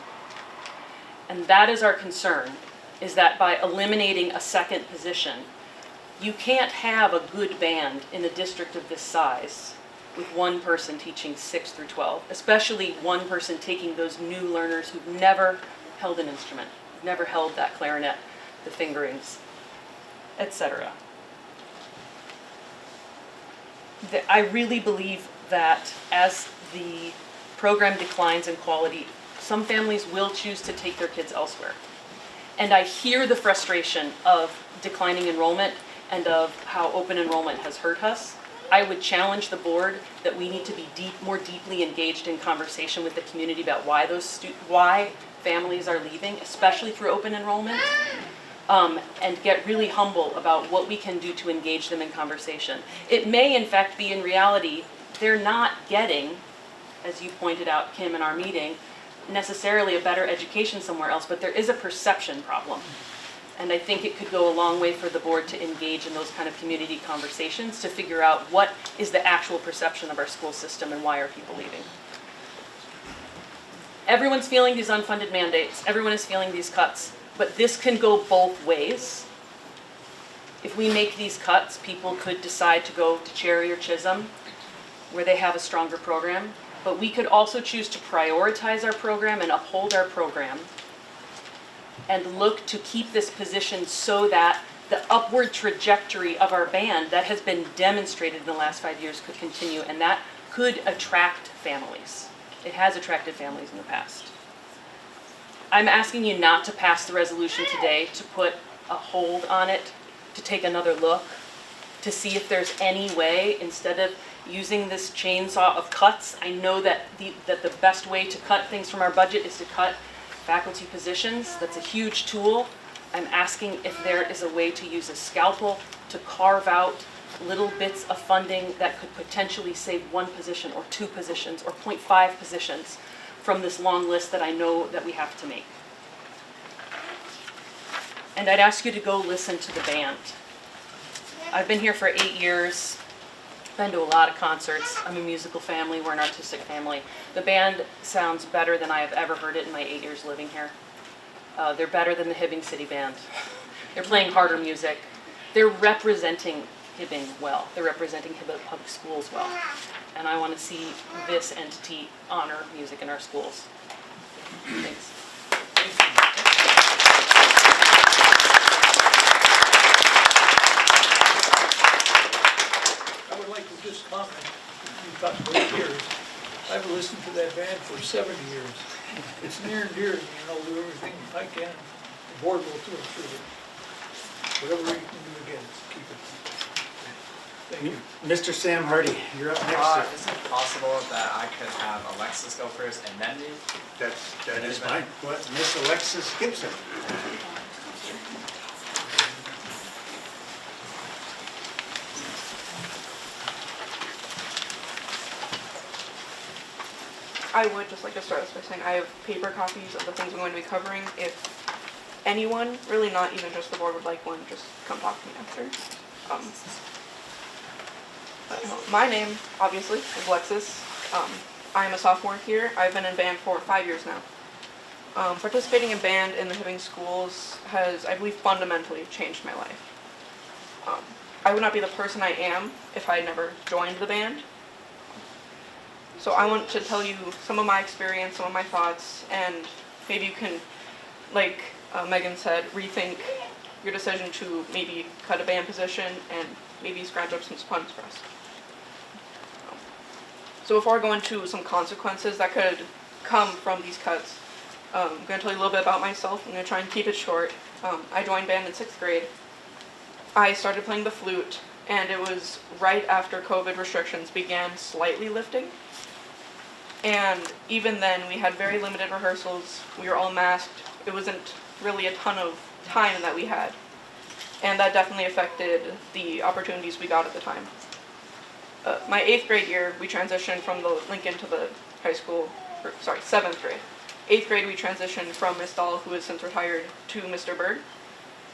[SPEAKER 21] And that is our concern, is that by eliminating a second position, you can't have a good band in a district of this size with one person teaching 6 through 12, especially one person taking those new learners who've never held an instrument, never held that clarinet, the fingerings, etc. I really believe that as the program declines in quality, some families will choose to take their kids elsewhere. And I hear the frustration of declining enrollment and of how open enrollment has hurt us. I would challenge the board that we need to be more deeply engaged in conversation with the community about why families are leaving, especially through open enrollment, and get really humble about what we can do to engage them in conversation. It may in fact be in reality they're not getting, as you pointed out, Kim, in our meeting, necessarily a better education somewhere else, but there is a perception problem. And I think it could go a long way for the board to engage in those kind of community conversations to figure out what is the actual perception of our school system and why are people leaving. Everyone's feeling these unfunded mandates. Everyone is feeling these cuts. But this can go both ways. If we make these cuts, people could decide to go to Cherry or Chisholm, where they have a stronger program. But we could also choose to prioritize our program and uphold our program and look to keep this position so that the upward trajectory of our band that has been demonstrated in the last 5 years could continue, and that could attract families. It has attracted families in the past. I'm asking you not to pass the resolution today, to put a hold on it, to take another look, to see if there's any way, instead of using this chainsaw of cuts, I know that the best way to cut things from our budget is to cut faculty positions. That's a huge tool. I'm asking if there is a way to use a scalpel to carve out little bits of funding that could potentially save 1 position or 2 positions or 0.5 positions from this long list that I know that we have to make. And I'd ask you to go listen to the band. I've been here for 8 years. Been to a lot of concerts. I'm a musical family. We're an artistic family. The band sounds better than I have ever heard it in my 8 years living here. They're better than the Hibbing City Band. They're playing harder music. They're representing Hibbing well. They're representing Hibbing Public Schools well. And I want to see this entity honor music in our schools. Thanks.
[SPEAKER 1] I would like to just comment, you talked about 8 years. I've listened to that band for 70 years. It's near and dear to me, I'll do everything I can. The board will too, I'm sure. Whatever we can do again, keep it. Thank you.
[SPEAKER 4] Mr. Sam Hardy, you're up next,
[SPEAKER 5] Is it possible that I could have Alexis go first and then me?
[SPEAKER 4] That is fine. What, Miss Alexis Gibson?
[SPEAKER 6] I would just like to start this by saying I have paper copies of the things I'm going to be covering. If anyone, really not even just the board, would like one, just come talk to me after. My name, obviously, is Alexis. I am a sophomore here. I've been in band for 5 years now. Participating in band in the Hibbing schools has, I believe, fundamentally changed my life. I would not be the person I am if I had never joined the band. So I want to tell you some of my experience, some of my thoughts, and maybe you can, like Megan said, rethink your decision to maybe cut a band position and maybe scratch up some funds for us. So before I go into some consequences that could come from these cuts, I'm going to tell you a little bit about myself. I'm going to try and keep it short. I joined band in 6th grade. I started playing the flute, and it was right after COVID restrictions began slightly lifting. And even then, we had very limited rehearsals. We were all masked. It wasn't really a ton of time that we had. And that definitely affected the opportunities we got at the time. My 8th grade year, we transitioned from the Lincoln to the high school, 7th grade. 8th grade, we transitioned from Miss Dahl, who has since retired, to Mr. Berg.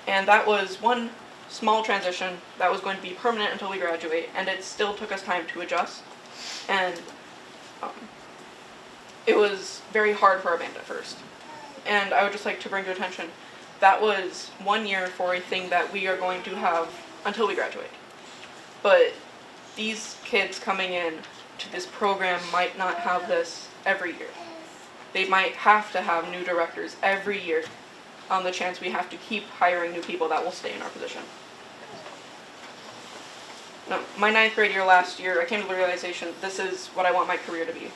[SPEAKER 6] And that was one small transition that was going to be permanent until we graduate, and it still took us time to adjust. And it was very hard for our band at first. And I would just like to bring to attention, that was 1 year for a thing that we are going to have until we graduate. But these kids coming in to this program might not have this every year. They might have to have new directors every year on the chance we have to keep hiring new people that will stay in our position. Now, my 9th grade year last year, I came to the realization this is what I want my career to be.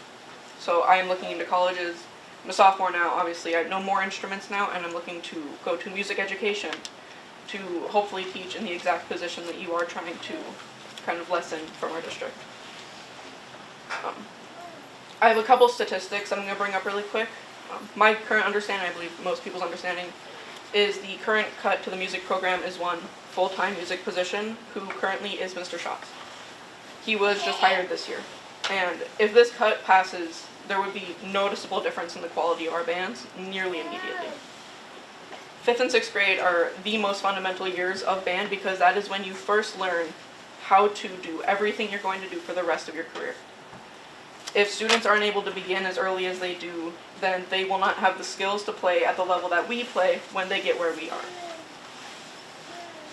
[SPEAKER 6] So I am looking into colleges. I'm a sophomore now, obviously. I know more instruments now, and I'm looking to go to music education to hopefully teach in the exact position that you are trying to kind of lessen from our district. I have a couple statistics I'm going to bring up really quick. My current understanding, I believe most people's understanding, is the current cut to the music program is one full-time music position, who currently is Mr. Schatz. He was just hired this year. And if this cut passes, there would be noticeable difference in the quality of our bands nearly immediately. 5th and 6th grade are the most fundamental years of band because that is when you first learn how to do everything you're going to do for the rest of your career. If students aren't able to begin as early as they do, then they will not have the skills to play at the level that we play when they get where we are.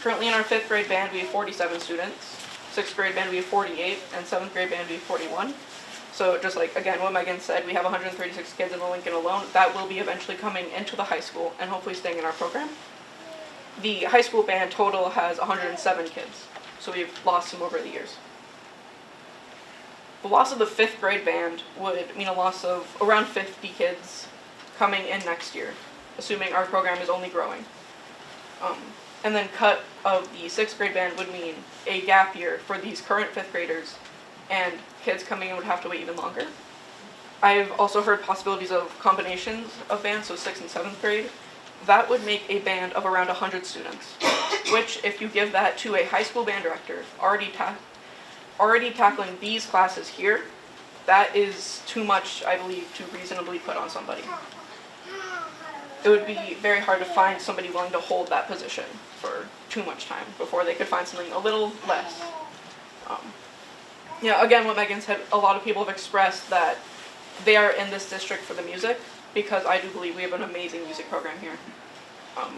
[SPEAKER 6] Currently in our 5th grade band, we have 47 students. 6th grade band, we have 48, and 7th grade band, we have 41. So just like, again, what Megan said, we have 136 kids in the Lincoln alone. That will be eventually coming into the high school and hopefully staying in our program. The high school band total has 107 kids, so we've lost some over the years. The loss of the 5th grade band would mean a loss of around 50 kids coming in next year, assuming our program is only growing. And then cut of the 6th grade band would mean a gap year for these current 5th graders, and kids coming in would have to wait even longer. I've also heard possibilities of combinations of bands, so 6th and 7th grade. That would make a band of around 100 students, which if you give that to a high school band director already tackling these classes here, that is too much, I believe, to reasonably put on somebody. It would be very hard to find somebody willing to hold that position for too much time before they could find something a little less. Again, what Megan said, a lot of people have expressed that they are in this district for the music, because I do believe we have an amazing music program here.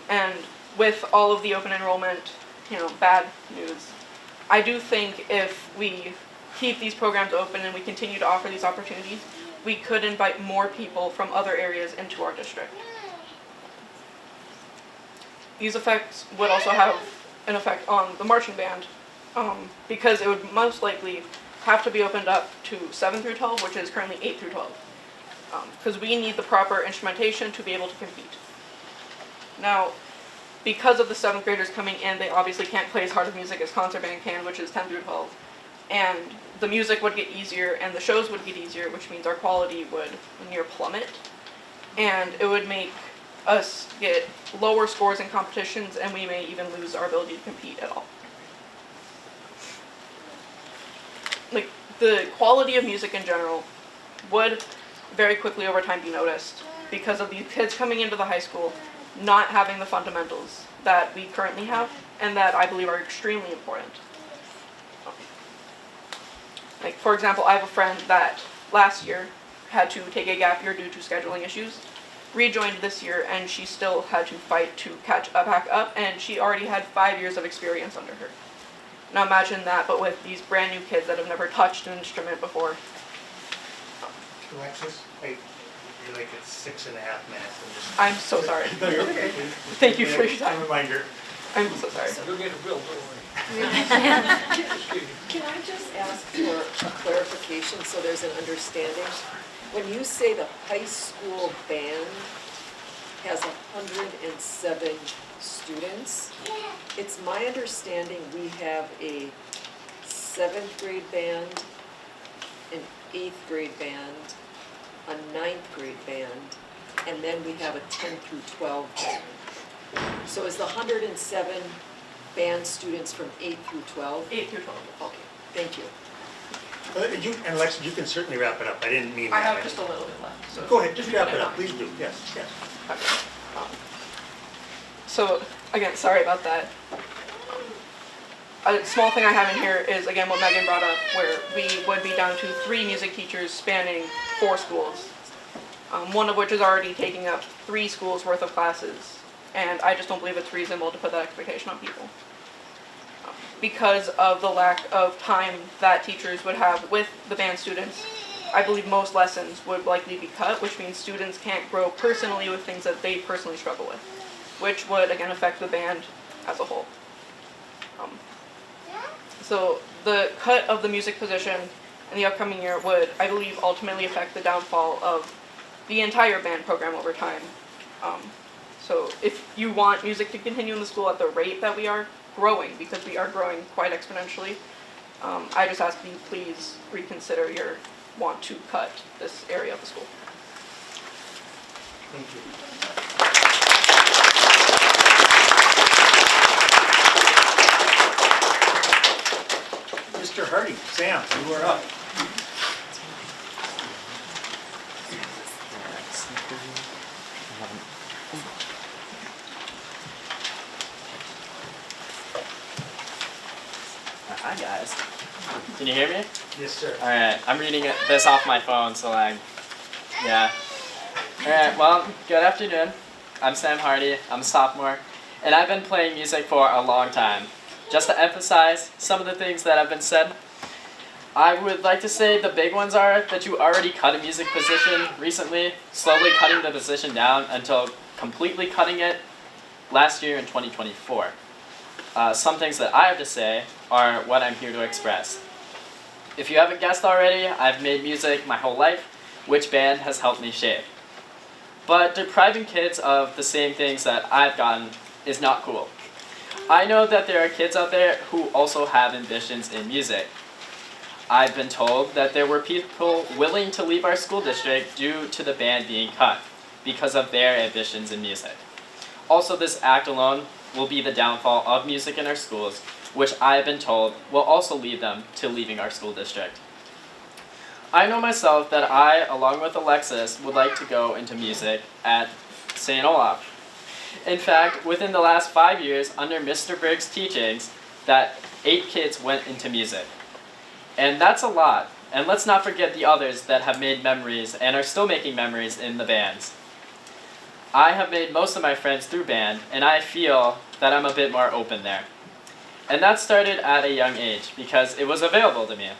[SPEAKER 6] And with all of the open enrollment, bad news, I do think if we keep these programs open and we continue to offer these opportunities, we could invite more people from other areas into our district. These effects would also have an effect on the marching band, because it would most likely have to be opened up to 7 through 12, which is currently 8 through 12, because we need the proper instrumentation to be able to compete. Now, because of the 7th graders coming in, they obviously can't play as hard of music as concert band can, which is 10 through 12, and the music would get easier and the shows would get easier, which means our quality would near plummet, and it would make us get lower scores in competitions, and we may even lose our ability to compete at all. Like, the quality of music in general would very quickly over time be noticed because of these kids coming into the high school not having the fundamentals that we currently have and that I believe are extremely important. Like, for example, I have a friend that last year had to take a gap year due to scheduling issues, rejoined this year, and she still had to fight to catch back up, and she already had 5 years of experience under her. Now imagine that, but with these brand new kids that have never touched an instrument before.
[SPEAKER 4] Alexis, wait, you're like at 6.5 minutes.
[SPEAKER 6] I'm so sorry.
[SPEAKER 4] No, you're okay.
[SPEAKER 6] Thank you for your time.
[SPEAKER 4] A reminder.
[SPEAKER 6] I'm so sorry.
[SPEAKER 1] You'll get a bill, don't worry.
[SPEAKER 11] Can I just ask for a clarification so there's an understanding? When you say the high school band has 107 students, it's my understanding we have a 7th grade band, an 8th grade band, a 9th grade band, and then we have a 10 through 12 band. So is the 107 band students from 8 through 12?
[SPEAKER 21] 8 through 12.
[SPEAKER 11] Okay, thank you.
[SPEAKER 4] And Alexa, you can certainly wrap it up. I didn't mean
[SPEAKER 21] I
[SPEAKER 4] that.
[SPEAKER 21] have just a little bit left. So
[SPEAKER 4] Go ahead, just wrap it up, please do. Yes, yes.
[SPEAKER 6] So, again, sorry about that. A small thing I have in here is, again, what Megan brought up, where we would be down to 3 music teachers spanning 4 schools. One of which is already taking up 3 schools worth of classes. And I just don't believe it's reasonable to put that expectation on people. Because of the lack of time that teachers would have with the band students, I believe most lessons would likely be cut, which means students can't grow personally with things that they personally struggle with, which would again affect the band as a whole. So the cut of the music position in the upcoming year would, I believe, ultimately affect the downfall of the entire band program over time. So if you want music to continue in the school at the rate that we are growing, because we are growing quite exponentially, I just ask you please reconsider your want to cut this area of the school.
[SPEAKER 4] Thank you. Mr. Hardy, Sam, you are up.
[SPEAKER 7] Hi guys. Can you hear me?
[SPEAKER 4] Yes, sir.
[SPEAKER 7] Alright, I'm reading this off my phone, so yeah. Alright, well, good afternoon. I'm Sam Hardy, I'm a sophomore, and I've been playing music for a long time. Just to emphasize some of the things that have been said, I would like to say the big ones are that you already cut a music position recently, slowly cutting the position down until completely cutting it last year in 2024. Some things that I have to say are what I'm here to express. If you haven't guessed already, I've made music my whole life, which band has helped me shape. But depriving kids of the same things that I've gotten is not cool. I know that there are kids out there who also have ambitions in music. I've been told that there were people willing to leave our school district due to the band being cut because of their ambitions in music. Also, this act alone will be the downfall of music in our schools, which I've been told will also lead them to leaving our school district. I know myself that I, along with Alexis, would like to go into music at St. Olaf. In fact, within the last 5 years, under Mr. Briggs' teachings, that 8 kids went into music. And that's a lot. And let's not forget the others that have made memories and are still making memories in the bands. I have made most of my friends through band, and I feel that I'm a bit more open there. And that started at a young age, because it was available to me.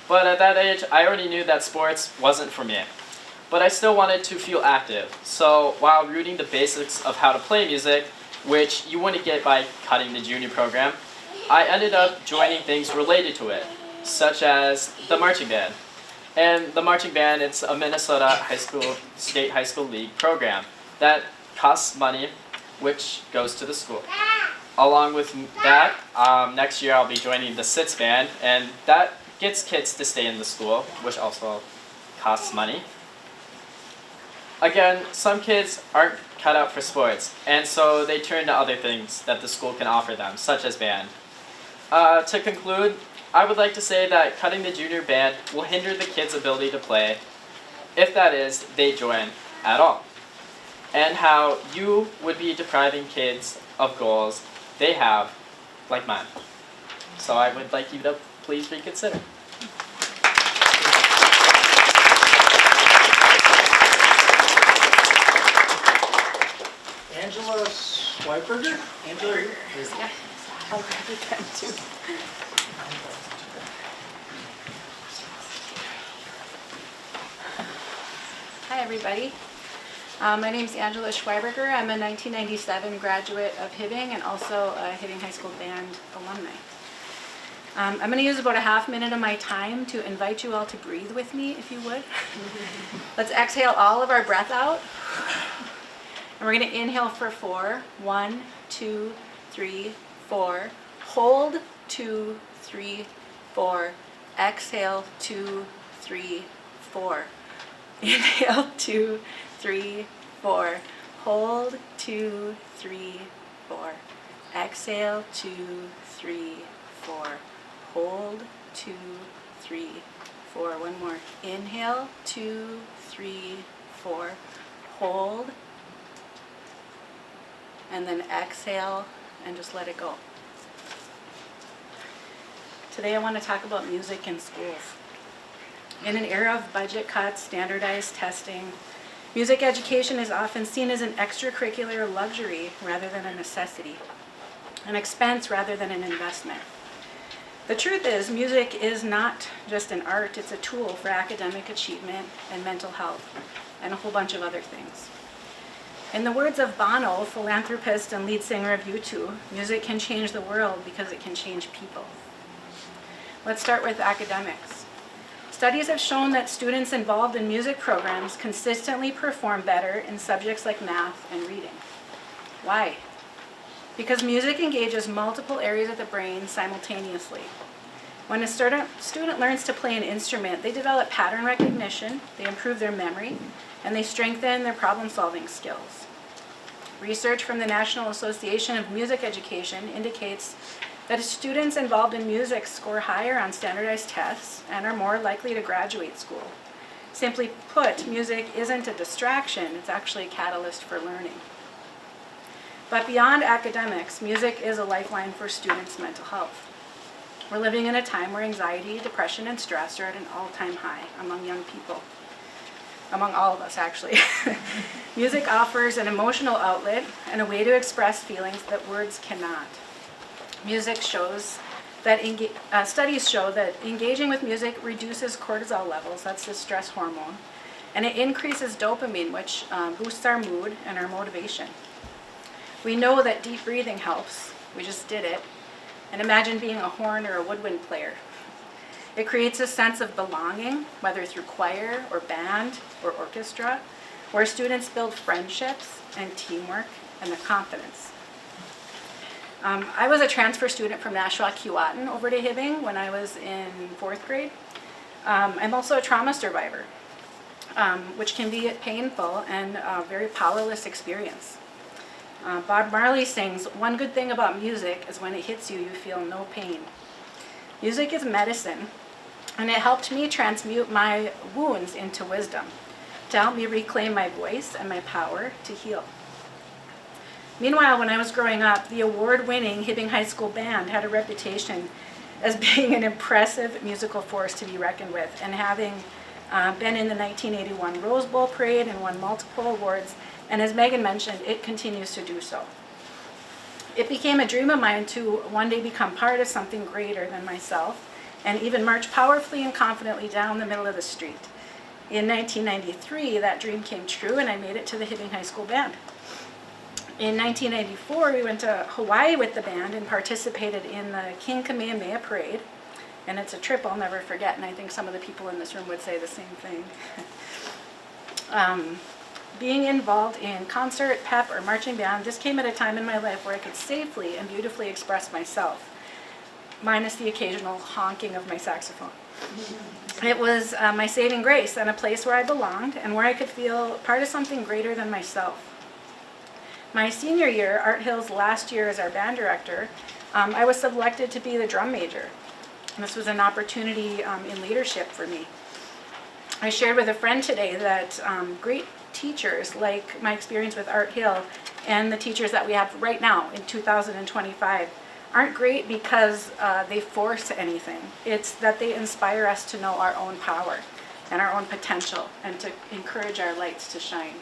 [SPEAKER 7] But at that age, I already knew that sports wasn't for me. But I still wanted to feel active, so while rooting the basics of how to play music, which you wouldn't get by cutting the junior program, I ended up joining things related to it, such as the marching band. And the marching band, it's a Minnesota state high school league program that costs money, which goes to the school. Along with that, next year I'll be joining the SITS band, and that gets kids to stay in the school, which also costs money. Again, some kids aren't cut out for sports, and so they turn to other things that the school can offer them, such as band. To conclude, I would like to say that cutting the junior band will hinder the kids' ability to play, if that is, they join at all. And how you would be depriving kids of goals they have, like mine. So I would like you to please reconsider.
[SPEAKER 1] Angela Swiperger? Angela, are you?
[SPEAKER 8] Yeah. I'll grab your pen too. Hi everybody. My name's Angela Schweiberger. I'm a 1997 graduate of Hibbing and also a Hibbing High School band alumni. I'm going to use about a half minute of my time to invite you all to breathe with me, if you would. Let's exhale all of our breath out. And we're going to inhale for 4. 1, 2, 3, 4. Hold, 2, 3, 4. Exhale, 2, 3, 4. Inhale, 2, 3, 4. Hold, 2, 3, 4. Exhale, 2, 3, 4. Hold, 2, 3, 4. One more. Inhale, 2, 3, 4. Hold. And then exhale and just let it go. Today I want to talk about music in schools. In an era of budget cuts, standardized testing, music education is often seen as an extracurricular luxury rather than a necessity, an expense rather than an investment. The truth is, music is not just an art, it's a tool for academic achievement and mental health, and a whole bunch of other things. In the words of Bono, philanthropist and lead singer of U2, music can change the world because it can change people. Let's start with academics. Studies have shown that students involved in music programs consistently perform better in subjects like math and reading. Why? Because music engages multiple areas of the brain simultaneously. When a student learns to play an instrument, they develop pattern recognition, they improve their memory, and they strengthen their problem-solving skills. Research from the National Association of Music Education indicates that students involved in music score higher on standardized tests and are more likely to graduate school. Simply put, music isn't a distraction, it's actually a catalyst for learning. But beyond academics, music is a lifeline for students' mental health. We're living in a time where anxiety, depression, and stress are at an all-time high among young people. Among all of us, actually. Music offers an emotional outlet and a way to express feelings that words cannot. Studies show that engaging with music reduces cortisol levels, that's the stress hormone, and it increases dopamine, which boosts our mood and our motivation. We know that deep breathing helps. We just did it. And imagine being a horn or a woodwind player. It creates a sense of belonging, whether through choir or band or orchestra, where students build friendships and teamwork and the confidence. I was a transfer student from Nashua-Keewatin over to Hibbing when I was in 4th grade. I'm also a trauma survivor, which can be painful and a very powerless experience. Bob Marley sings, "One good thing about music is when it hits you, you feel no pain." Music is medicine, and it helped me transmute my wounds into wisdom, to help me reclaim my voice and my power to heal. Meanwhile, when I was growing up, the award-winning Hibbing High School band had a reputation as being an impressive musical force to be reckoned with, and having been in the 1981 Rose Bowl Parade and won multiple awards, and as Megan mentioned, it continues to do so. It became a dream of mine to one day become part of something greater than myself, and even march powerfully and confidently down the middle of the street. In 1993, that dream came true, and I made it to the Hibbing High School band. In 1994, we went to Hawaii with the band and participated in the King Kamehameha Parade, and it's a trip I'll never forget, and I think some of the people in this room would say the same thing. Being involved in concert, pep, or marching band, this came at a time in my life where I could safely and beautifully express myself, minus the occasional honking of my saxophone. It was my saving grace and a place where I belonged and where I could feel part of something greater than myself. My senior year, Art Hill's last year as our band director, I was selected to be the drum major. And this was an opportunity in leadership for me. I shared with a friend today that great teachers, like my experience with Art Hill and the teachers that we have right now in 2025, aren't great because they force anything. It's that they inspire us to know our own power and our own potential and to encourage our lights to shine.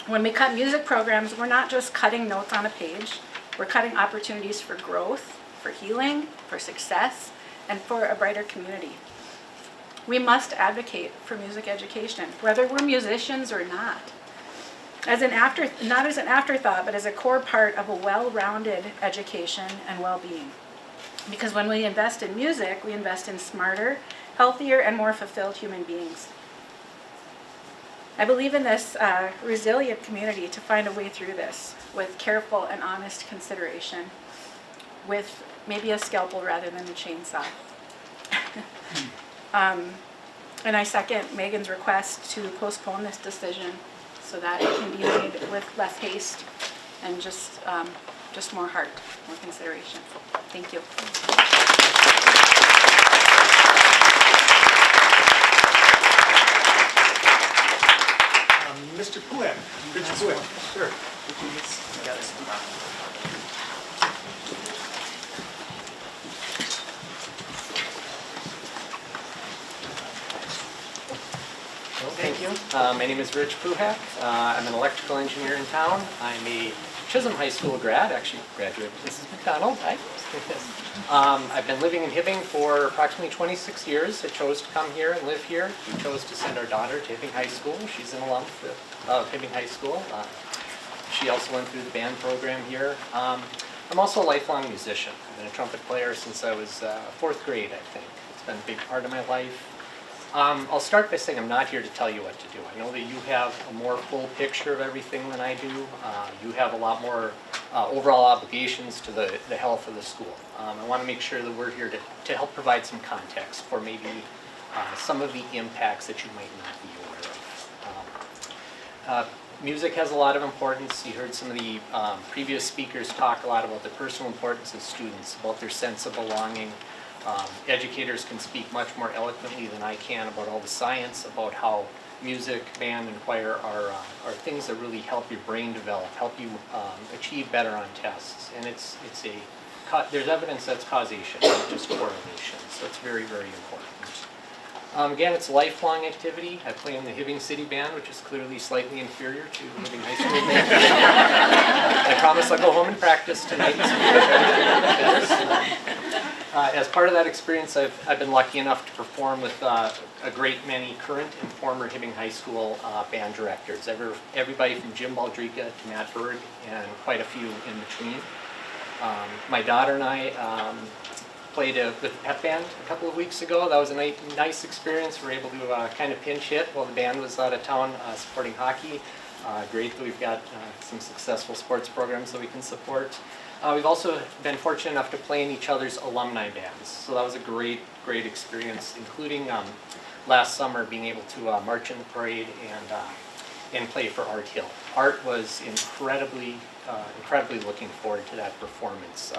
[SPEAKER 8] When we cut music programs, we're not just cutting notes on a page, we're cutting opportunities for growth, for healing, for success, and for a brighter community. We must advocate for music education, whether we're musicians or not. not as an afterthought, but as a core part of a well-rounded education and well-being. Because when we invest in music, we invest in smarter, healthier, and more fulfilled human beings. I believe in this resilient community to find a way through this with careful and honest consideration, with maybe a scalpel rather than a chainsaw. And I second Megan's request to postpone this decision so that it can be made with less haste and just more heart, more consideration. Thank you.
[SPEAKER 19] Mr. Puek, Richard Puek, sir.
[SPEAKER 9] Thank you. My name is Rich Puhak. I'm an electrical engineer in town. I'm a Chisholm High School grad, actually graduated Mrs. McDonald. Hi. I've been living in Hibbing for approximately 26 years. I chose to come here and live here. We chose to send our daughter to Hibbing High School. She's an alum of Hibbing High School. She also went through the band program here. I'm also a lifelong musician. I've been a trumpet player since I was 4th grade, I think. It's been a big part of my life. I'll start by saying I'm not here to tell you what to do. I know that you have a more full picture of everything than I do. You have a lot more overall obligations to the health of the school. I want to make sure that we're here to help provide some context for maybe some of the impacts that you might not be aware of. Music has a lot of importance. You heard some of the previous speakers talk a lot about the personal importance of students, about their sense of belonging. Educators can speak much more eloquently than I can about all the science, about how music, band, and choir are things that really help your brain develop, help you achieve better on tests. And there's evidence that's causation, not just correlation. So it's very, very important. Again, it's a lifelong activity. I play in the Hibbing City Band, which is clearly slightly inferior to Hibbing High School Band. I promise I'll go home and practice tonight. As part of that experience, I've been lucky enough to perform with a great many current and former Hibbing High School band directors. Everybody from Jim Baldrica to Matt Berg, and quite a few in between. My daughter and I played with the pep band a couple of weeks ago. That was a nice experience. We were able to kind of pinch hit while the band was out of town supporting hockey. Great that we've got some successful sports programs that we can support. We've also been fortunate enough to play in each other's alumni bands. So that was a great experience, including last summer being able to march in the parade and play for Art Hill. Art was incredibly looking forward to that performance.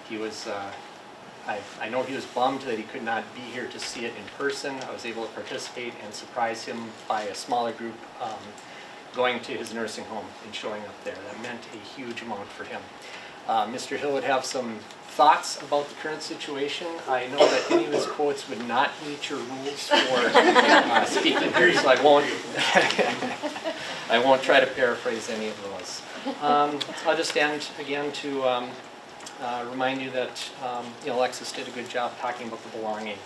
[SPEAKER 9] He was, I know he was bummed that he could not be here to see it in person. I was able to participate and surprise him by a smaller group going to his nursing home and showing up there. That meant a huge amount for him. Mr. Hill would have some thoughts about the current situation. I know that any of his quotes would not meet your rules for speaking here, so I won't try to paraphrase any of those. I'll just end again to remind you that Alexis did a good job talking about the belonging,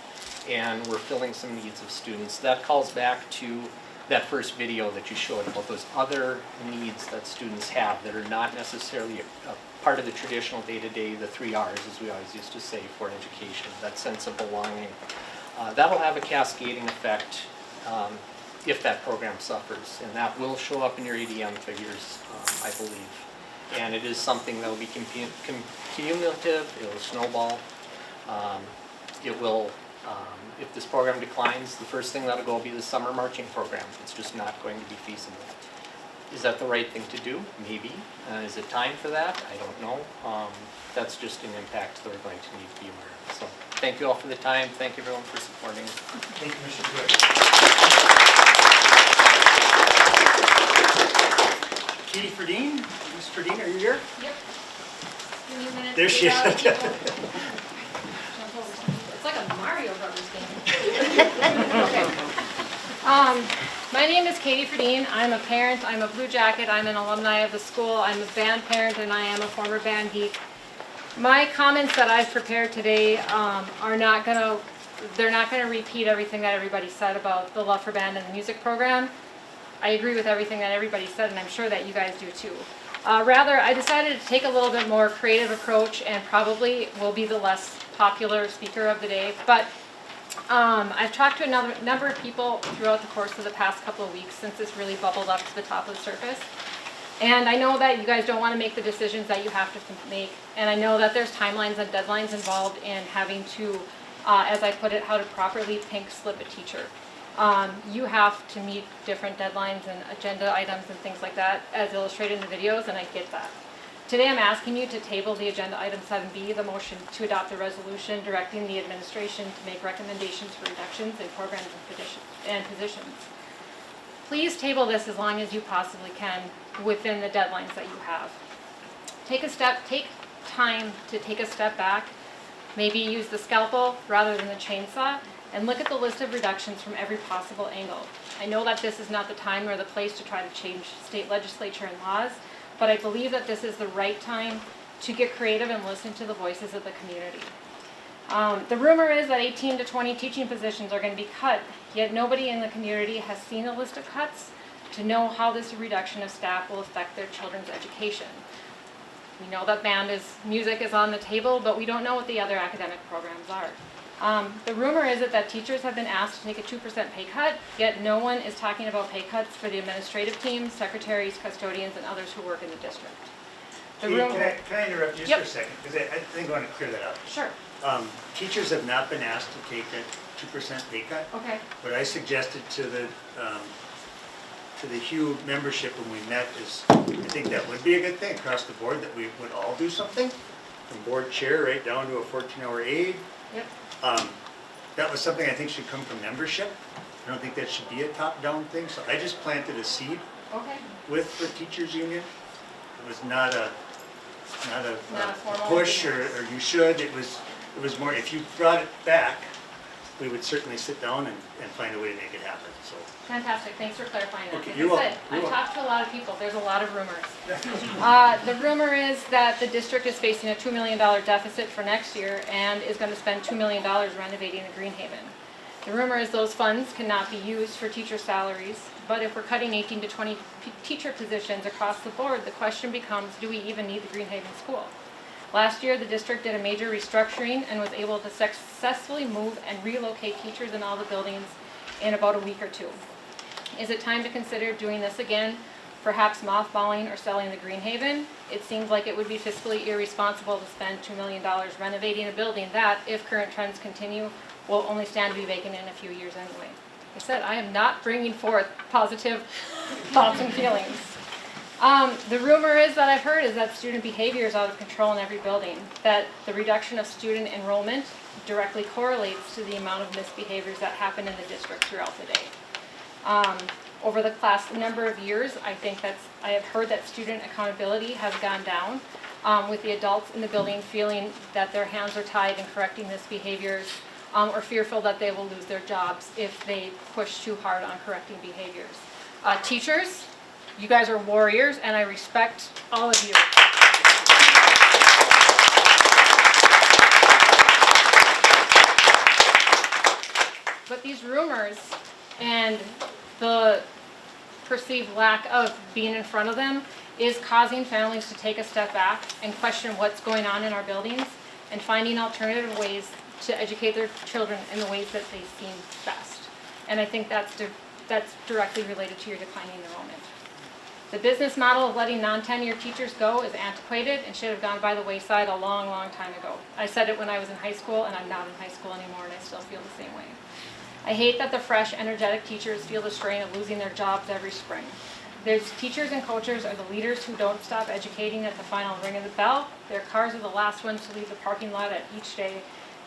[SPEAKER 9] and we're filling some needs of students. That calls back to that first video that you showed about those other needs that students have that are not necessarily a part of the traditional day-to-day, the 3 R's, as we always used to say, for education, that sense of belonging. That'll have a cascading effect if that program suffers, and that will show up in your ADM figures, I believe. And it is something that will be cumulative, it will snowball. It will, if this program declines, the first thing that'll go will be the summer marching program. It's just not going to be feasible. Is that the right thing to do? Maybe. Is it time for that? I don't know. That's just an impact that we're going to need to be aware of. So thank you all for the time. Thank you everyone for supporting.
[SPEAKER 19] Thank you, Mr. Good. Katie Ferdine. Ms. Ferdine, are you here?
[SPEAKER 14] Yep. Give me a minute.
[SPEAKER 19] There she is.
[SPEAKER 14] It's like a Mario Brothers game. Okay. My name is Katie Ferdine. I'm a parent. I'm a Blue Jacket. I'm an alumni of the school. I'm a band parent, and I am a former band geek. My comments that I've prepared today they're not going to repeat everything that everybody said about the love for band and the music program. I agree with everything that everybody said, and I'm sure that you guys do too. Rather, I decided to take a little bit more creative approach and probably will be the less popular speaker of the day. But I've talked to a number of people throughout the course of the past couple of weeks since this really bubbled up to the top of the surface. And I know that you guys don't want to make the decisions that you have to make. And I know that there's timelines and deadlines involved in having to, as I put it, how to properly pink slip a teacher. You have to meet different deadlines and agenda items and things like that as illustrated in the videos, and I get that. Today I'm asking you to table the agenda item 7B, the motion to adopt the resolution directing the administration to make recommendations for reductions in programs and positions. Please table this as long as you possibly can within the deadlines that you have. Take time to take a step back, maybe use the scalpel rather than the chainsaw, and look at the list of reductions from every possible angle. I know that this is not the time or the place to try to change state legislature and laws, but I believe that this is the right time to get creative and listen to the voices of the community. The rumor is that 18 to 20 teaching positions are going to be cut, yet nobody in the community has seen a list of cuts to know how this reduction of staff will affect their children's education. We know that music is on the table, but we don't know what the other academic programs are. The rumor is that teachers have been asked to take a 2% pay cut, yet no one is talking about pay cuts for the administrative teams, secretaries, custodians, and others who work in the district.
[SPEAKER 4] Can I interrupt just for a second? Because I think I want to clear that up.
[SPEAKER 14] Sure.
[SPEAKER 4] Teachers have not been asked to take a 2% pay cut.
[SPEAKER 14] Okay.
[SPEAKER 4] What I suggested to the Hugh membership when we met is, I think that would be a good thing across the board, that we would all do something, from board chair right down to a 14-hour aide.
[SPEAKER 14] Yep.
[SPEAKER 4] That was something I think should come from membership. I don't think that should be a top-down thing, so I just planted a seed with the teachers union. It was not a push or you should. It was more, if you brought it back, we would certainly sit down and find a way to make it happen. So.
[SPEAKER 14] Fantastic, thanks for clarifying that.
[SPEAKER 4] Okay,
[SPEAKER 14] Like I said, I've talked to a lot of people, there's a lot of rumors. The rumor is that the district is facing a $2 million deficit for next year and is going to spend $2 million renovating the Greenhaven. The rumor is those funds cannot be used for teacher salaries, but if we're cutting 18 to 20 teacher positions across the board, the question becomes, do we even need the Greenhaven school? Last year, the district did a major restructuring and was able to successfully move and relocate teachers in all the buildings in about a week or two. Is it time to consider doing this again, perhaps mothballing or selling the Greenhaven? It seems like it would be fiscally irresponsible to spend $2 million renovating a building that, if current trends continue, will only stand to be vacant in a few years anyway. Like I said, I am not bringing forth positive thoughts and feelings. The rumor is that I've heard is that student behavior is out of control in every building, that the reduction of student enrollment directly correlates to the amount of misbehaviors that happen in the district throughout the day. Over the last number of years, I have heard that student accountability has gone down, with the adults in the building feeling that their hands are tied in correcting misbehaviors, or fearful that they will lose their jobs if they push too hard on correcting behaviors. Teachers, you guys are warriors, and I respect all of you. But these rumors and the perceived lack of being in front of them is causing families to take a step back and question what's going on in our buildings and finding alternative ways to educate their children in the ways that they seem best. And I think that's directly related to your declining enrollment. The business model of letting non-tenured teachers go is antiquated and should have gone by the wayside a long, long time ago. I said it when I was in high school, and I'm not in high school anymore, and I still feel the same way. I hate that the fresh, energetic teachers feel the strain of losing their jobs every spring. Their teachers and coaches are the leaders who don't stop educating at the final ring of the bell. Their cars are the last ones to leave the parking lot at each day.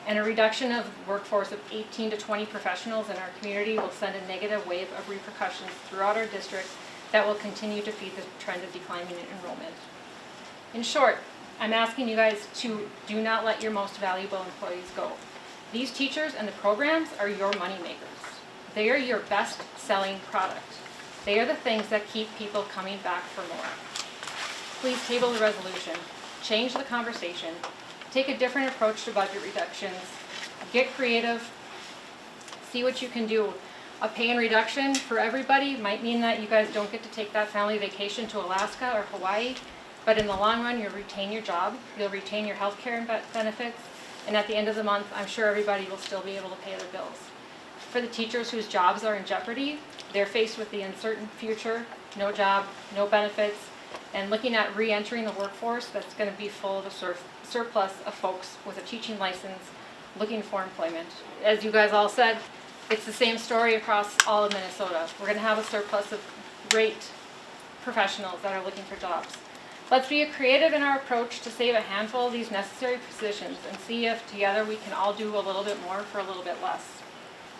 [SPEAKER 14] And a reduction of workforce of 18 to 20 professionals in our community will send a negative wave of repercussions throughout our district that will continue to feed the trend of declining enrollment. In short, I'm asking you guys to do not let your most valuable employees go. These teachers and the programs are your money makers. They are your best-selling product. They are the things that keep people coming back for more. Please table the resolution, change the conversation, take a different approach to budget reductions, get creative, see what you can do. A pay reduction for everybody might mean that you guys don't get to take that family vacation to Alaska or Hawaii, but in the long run, you'll retain your job, you'll retain your health care benefits, and at the end of the month, I'm sure everybody will still be able to pay their bills. For the teachers whose jobs are in jeopardy, they're faced with the uncertain future, no job, no benefits, and looking at re-entering the workforce that's going to be full of a surplus of folks with a teaching license looking for employment. As you guys all said, it's the same story across all of Minnesota. We're going to have a surplus of great professionals that are looking for jobs. Let's be creative in our approach to save a handful of these necessary positions and see if together we can all do a little bit more for a little bit less.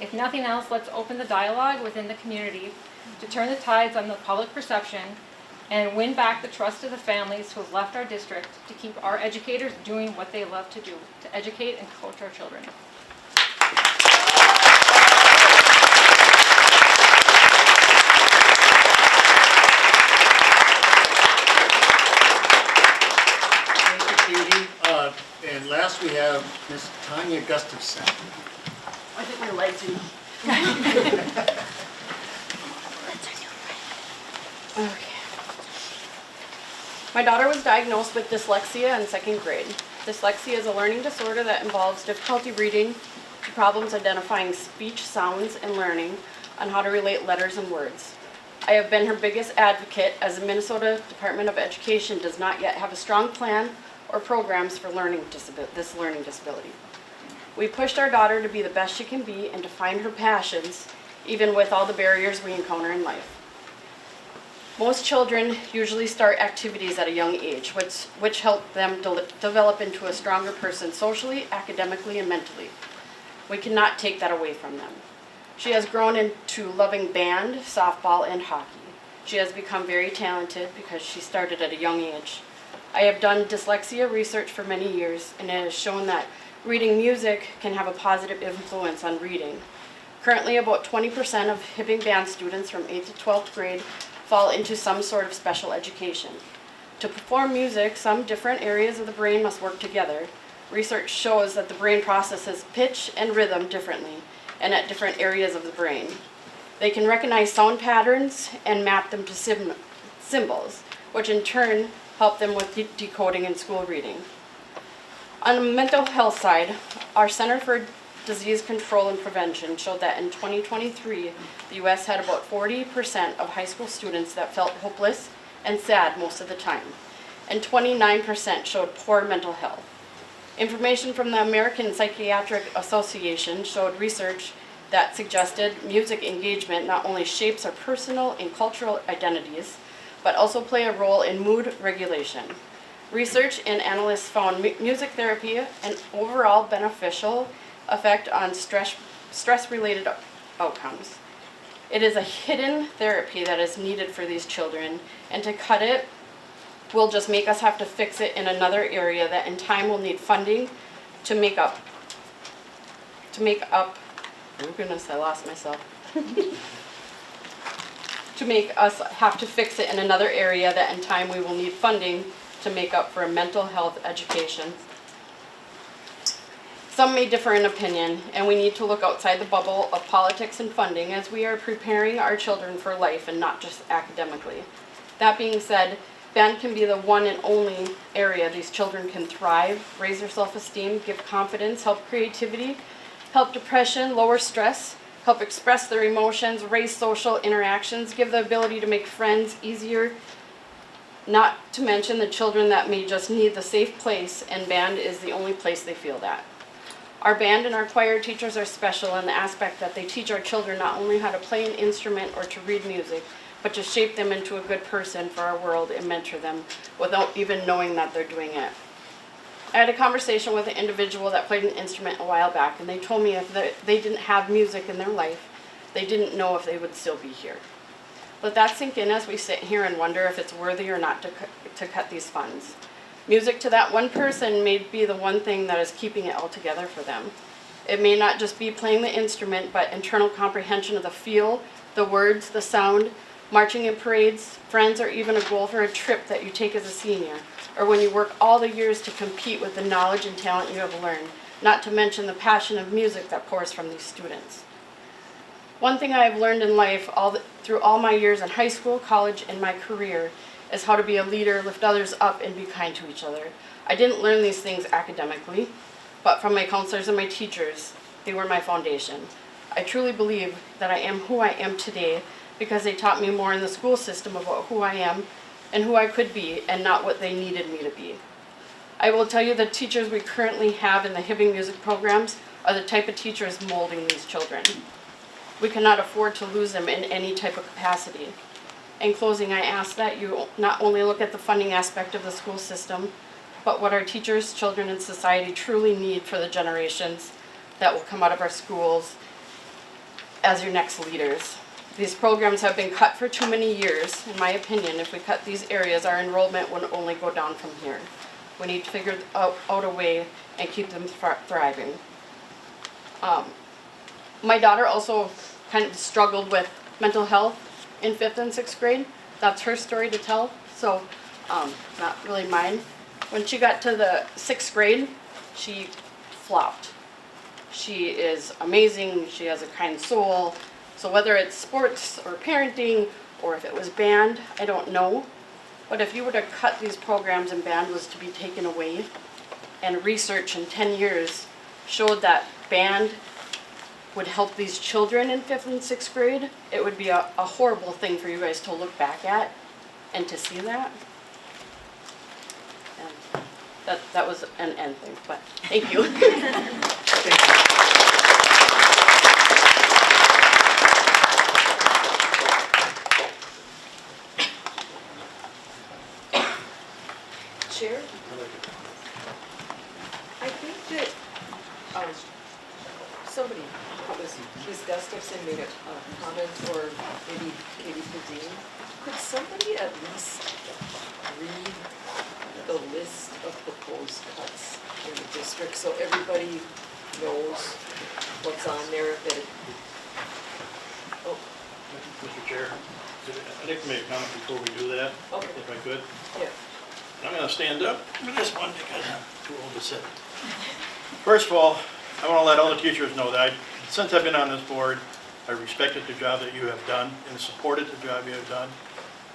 [SPEAKER 14] If nothing else, let's open the dialogue within the community to turn the tides on the public perception and win back the trust of the families who have left our district to keep our educators doing what they love to do, to educate and coach our children.
[SPEAKER 4] Katie. And last we have Miss Tanya Gustafson.
[SPEAKER 8] I think my legs are. Okay. My daughter was diagnosed with dyslexia in 2nd grade. Dyslexia is a learning disorder that involves difficulty reading, problems identifying speech, sounds, and learning on how to relate letters and words. I have been her biggest advocate as the Minnesota Department of Education does not yet have a strong plan or programs for this learning disability. We pushed our daughter to be the best she can be and to find her passions, even with all the barriers we encounter in life. Most children usually start activities at a young age, which help them develop into a stronger person socially, academically, and mentally. We cannot take that away from them. She has grown into loving band, softball, and hockey. She has become very talented because she started at a young age. I have done dyslexia research for many years, and it has shown that reading music can have a positive influence on reading. Currently, about 20% of Hibbing band students from 8th to 12th grade fall into some sort of special education. To perform music, some different areas of the brain must work together. Research shows that the brain processes pitch and rhythm differently and at different areas of the brain. They can recognize sound patterns and map them to symbols, which in turn help them with decoding and school reading. On the mental health side, our Center for Disease Control and Prevention showed that in 2023, the U.S. had about 40% of high school students that felt hopeless and sad most of the time, and 29% showed poor mental health. Information from the American Psychiatric Association showed research that suggested music engagement not only shapes our personal and cultural identities, but also play a role in mood regulation. Research and analysts found music therapy an overall beneficial effect on stress-related outcomes. It is a hidden therapy that is needed for these children, and to cut it will just make us have to fix it in another area that in time will need funding to make up. Oh goodness, I lost myself. To make us have to fix it in another area that in time we will need funding to make up for a mental health education. Some may differ in opinion, and we need to look outside the bubble of politics and funding as we are preparing our children for life and not just academically. That being said, band can be the one and only area these children can thrive, raise their self-esteem, give confidence, help creativity, help depression, lower stress, help express their emotions, raise social interactions, give the ability to make friends easier, not to mention the children that may just need the safe place, and band is the only place they feel that. Our band and our choir teachers are special in the aspect that they teach our children not only how to play an instrument or to read music, but to shape them into a good person for our world and mentor them without even knowing that they're doing it. I had a conversation with an individual that played an instrument a while back, and they told me if they didn't have music in their life, they didn't know if they would still be here. Let that sink in as we sit here and wonder if it's worthy or not to cut these funds. Music to that one person may be the one thing that is keeping it all together for them. It may not just be playing the instrument, but internal comprehension of the feel, the words, the sound, marching in parades, friends, or even a goal for a trip that you take as a senior, or when you work all the years to compete with the knowledge and talent you have learned, not to mention the passion of music that pours from these students.
[SPEAKER 2] One thing I have learned in life through all my years in high school, college, and my career is how to be a leader, lift others up, and be kind to each other. I didn't learn these things academically, but from my counselors and my teachers, they were my foundation. I truly believe that I am who I am today because they taught me more in the school system about who I am and who I could be and not what they needed me to be. I will tell you the teachers we currently have in the Hibbing music programs are the type of teachers molding these children. We cannot afford to lose them in any type of capacity. In closing, I ask that you not only look at the funding aspect of the school system, but what our teachers, children, and society truly need for the generations that will come out of our schools as your next leaders. These programs have been cut for too many years. In my opinion, if we cut these areas, our enrollment will only go down from here. We need to figure out a way and keep them thriving. My daughter also kind of struggled with mental health in 5th and 6th grade. That's her story to tell, so not really mine. When she got to the 6th grade, she flopped. She is amazing, she has a kind soul. So whether it's sports or parenting, or if it was band, I don't know. But if you were to cut these programs and band was to be taken away, and research in 10 years showed that band would help these children in 5th and 6th grade, it would be a horrible thing for you guys to look back at and to see that. And that was an end thing, but thank you.
[SPEAKER 11] Chair? I think that somebody, was Ms. Gustafson made a comment, or maybe Katie Padine. Could somebody at least read the list of proposed cuts in the district so everybody knows what's on there? That it, oh.
[SPEAKER 20] Mr. Chair, I'd like to make a comment before we do that, if I could.
[SPEAKER 11] Yeah.
[SPEAKER 20] I'm going to stand up for this one because I'm too old to sit. First of all, I want to let all the teachers know that since I've been on this board, I respected the job that you have done and supported the job you have done.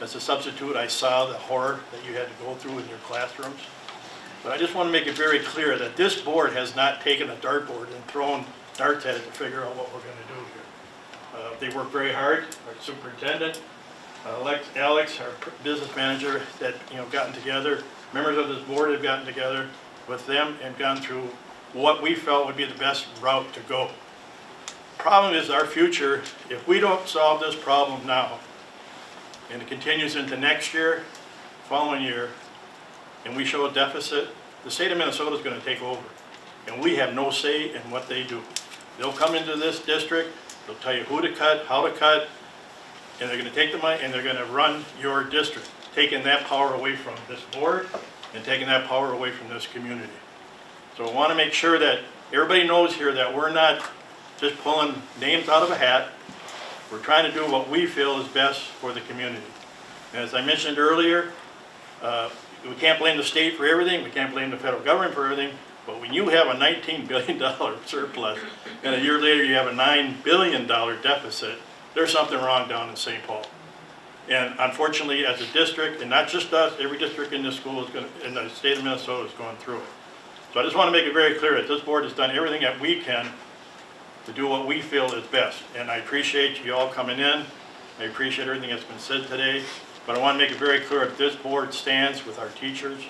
[SPEAKER 20] As a substitute, I saw the horror that you had to go through in your classrooms. But I just want to make it very clear that this board has not taken a dartboard and thrown darts at it to figure out what we're going to do here. They work very hard. Our superintendent, Alex, our business manager, that gotten together. Members of this board have gotten together with them and gone through what we felt would be the best route to go. Problem is our future. If we don't solve this problem now, and it continues into next year, following year, and we show a deficit, the state of Minnesota is going to take over, and we have no say in what they do. They'll come into this district, they'll tell you who to cut, how to cut, and they're going to take the money and they're going to run your district, taking that power away from this board and taking that power away from this community. So I want to make sure that everybody knows here that we're not just pulling names out of a hat. We're trying to do what we feel is best for the community. And as I mentioned earlier, we can't blame the state for everything, we can't blame the federal government for everything, but when you have a $19 billion surplus and a year later you have a $9 billion deficit, there's something wrong down in St. Paul. And unfortunately, as a district, and not just us, every district in this school is in the state of Minnesota is going through it. So I just want to make it very clear that this board has done everything that we can to do what we feel is best. And I appreciate you all coming in. I appreciate everything that's been said today. But I want to make it very clear that this board stands with our teachers,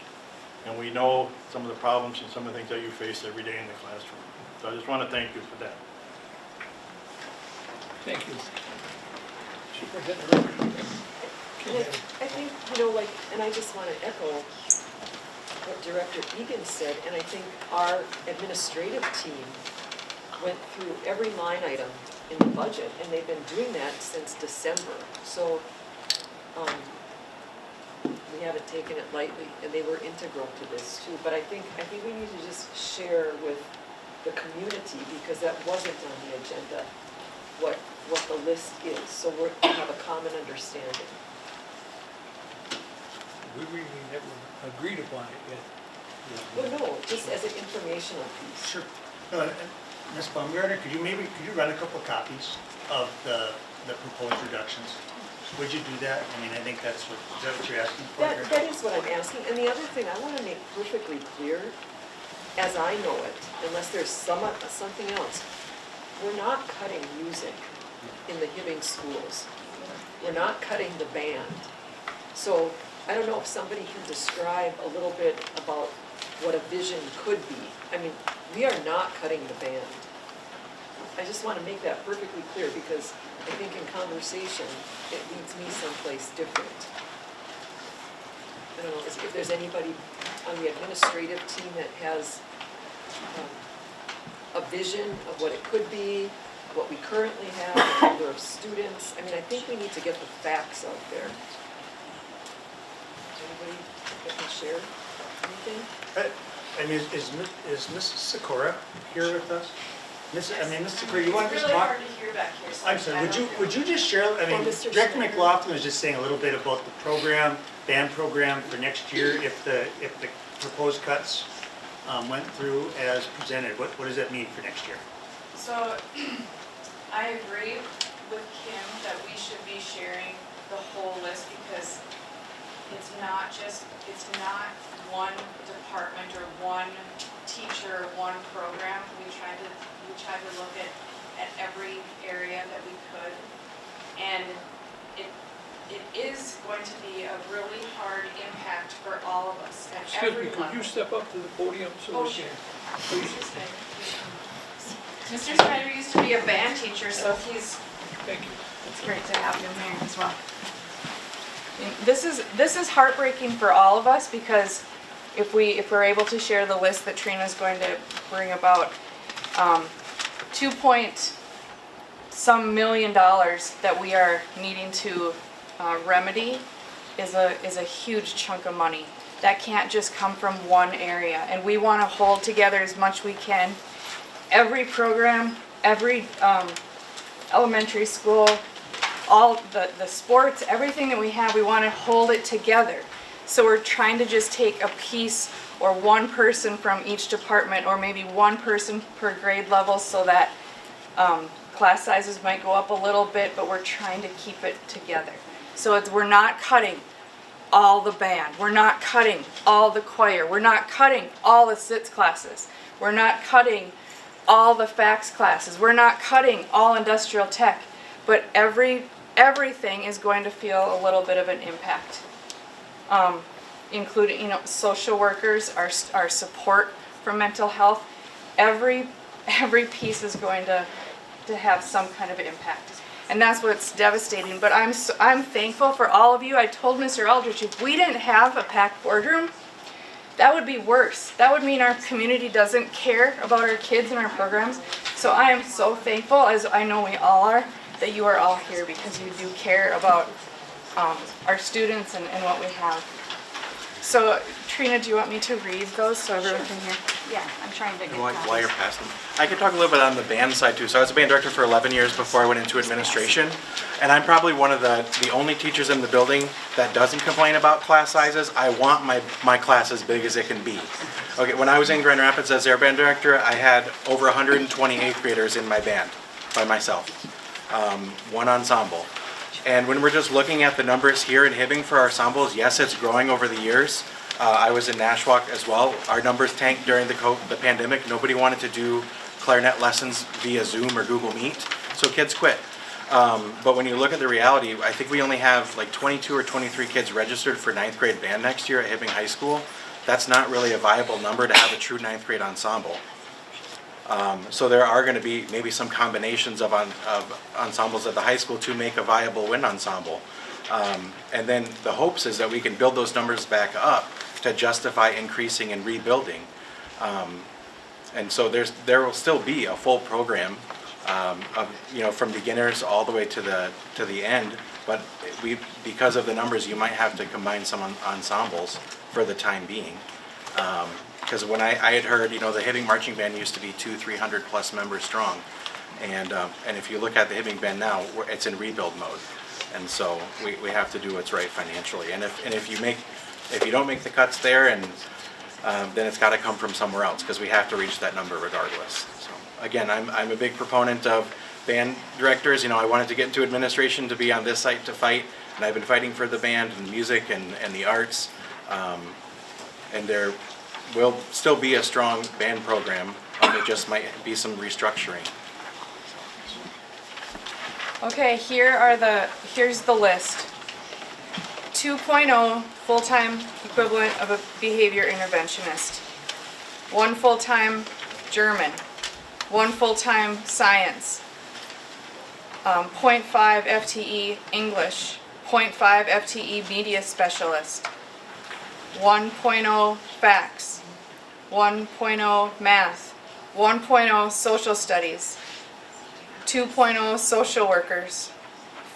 [SPEAKER 20] and we know some of the problems and some of the things that you face every day in the classroom. So I just want to thank you for that.
[SPEAKER 1] Thank you.
[SPEAKER 11] I think, and I just want to echo what Director Egan said, and I think our administrative team went through every line item in the budget, and they've been doing that since December. So we haven't taken it lightly, and they were integral to this too. But I think we need to just share with the community, because that wasn't on the agenda, what the list is, so we have a common understanding.
[SPEAKER 1] We really never agreed upon it yet.
[SPEAKER 11] Well, no, just as an informational piece.
[SPEAKER 4] Sure. Ms. Baumgartner, could you run a couple copies of the proposed reductions? Would you do that? I mean, I think is that what you're asking for?
[SPEAKER 11] That is what I'm asking. And the other thing I want to make perfectly clear, as I know it, unless there's something else, we're not cutting music in the Hibbing schools. We're not cutting the band. So I don't know if somebody can describe a little bit about what a vision could be. I mean, we are not cutting the band. I just want to make that perfectly clear because I think in conversation, it leads me someplace different. I don't know if there's anybody on the administrative team that has a vision of what it could be, what we currently have, the number of students. I mean, I think we need to get the facts out there. Anybody that can share anything?
[SPEAKER 4] I mean, is Mrs. Sikora here with us? Mrs. Sikora, you want to just talk?
[SPEAKER 17] It's really hard to hear back here. So
[SPEAKER 4] I'm sorry, would you just share, I mean, Director McLaughlin was just saying a little bit about the program, band program for next year, if the proposed cuts went through as presented. What does that mean for next year?
[SPEAKER 17] So I agree with Kim that we should be sharing the whole list because it's not one department or one teacher, one program. We tried to look at every area that we could. And it is going to be a really hard impact for all of us at every
[SPEAKER 1] Excuse me, could you step up to the podium so we can?
[SPEAKER 17] Please. Mr. Snyder used to be a band teacher, so
[SPEAKER 1] Thank you.
[SPEAKER 6] It's great to have him here as well. This is heartbreaking for all of us because if we're able to share the list that Trina's going to bring about, $2 million that we are needing to remedy is a huge chunk of money. That can't just come from one area, and we want to hold together as much we can. Every program, every elementary school, all the sports, everything that we have, we want to hold it together. So we're trying to just take a piece or one person from each department or maybe one person per grade level so that class sizes might go up a little bit, but we're trying to keep it together. So we're not cutting all the band. We're not cutting all the choir. We're not cutting all the SITS classes. We're not cutting all the FACS classes. We're not cutting all industrial tech. But everything is going to feel a little bit of an impact. Including, social workers, our support for mental health. Every piece is going to have some kind of impact. And that's what's devastating. But I'm thankful for all of you. I told Mr. Aldrich, if we didn't have a packed boardroom, that would be worse. That would mean our community doesn't care about our kids and our programs. So I am so thankful, as I know we all are, that you are all here because you do care about our students and what we have. So, Trina, do you want me to read those so everyone can hear?
[SPEAKER 8] Yeah, I'm trying to get
[SPEAKER 10] While you're passing, I could talk a little bit on the band side too. So I was a band director for 11 years before I went into administration, and I'm probably one of the only teachers in the building that doesn't complain about class sizes. I want my class as big as it can be. Okay, when I was in Grand Rapids as their band director, I had over 120 8th graders in my band by myself, one ensemble. And when we're just looking at the numbers here in Hibbing for our ensembles, yes, it's growing over the years. I was in Nashwauk as well. Our numbers tanked during the pandemic. Nobody wanted to do clarinet lessons via Zoom or Google Meet, so kids quit. But when you look at the reality, I think we only have like 22 or 23 kids registered for 9th grade band next year at Hibbing High School. That's not really a viable number to have a true 9th grade ensemble. So there are going to be maybe some combinations of ensembles at the high school to make a viable wind ensemble. And then the hopes is that we can build those numbers back up to justify increasing and rebuilding. And so there will still be a full program from beginners all the way to the end. But because of the numbers, you might have to combine some ensembles for the time being. Because when I had heard, the Hibbing Marching Band used to be 200-300 plus members strong, and if you look at the Hibbing Band now, it's in rebuild mode, and so we have to do what's right financially. And if you don't make the cuts there, and then it's got to come from somewhere else because we have to reach that number regardless. So again, I'm a big proponent of band directors, I wanted to get into administration to be on this site to fight, and I've been fighting for the band and music and the arts. And there will still be a strong band program. It just might be some restructuring.
[SPEAKER 2] Okay, here's the list. 2.0 full-time equivalent of a behavior interventionist. 1 full-time German. 1 full-time science. 0.5 FTE English. 0.5 FTE media specialist. 1.0 facts. 1.0 math. 1.0 social studies. 2.0 social workers.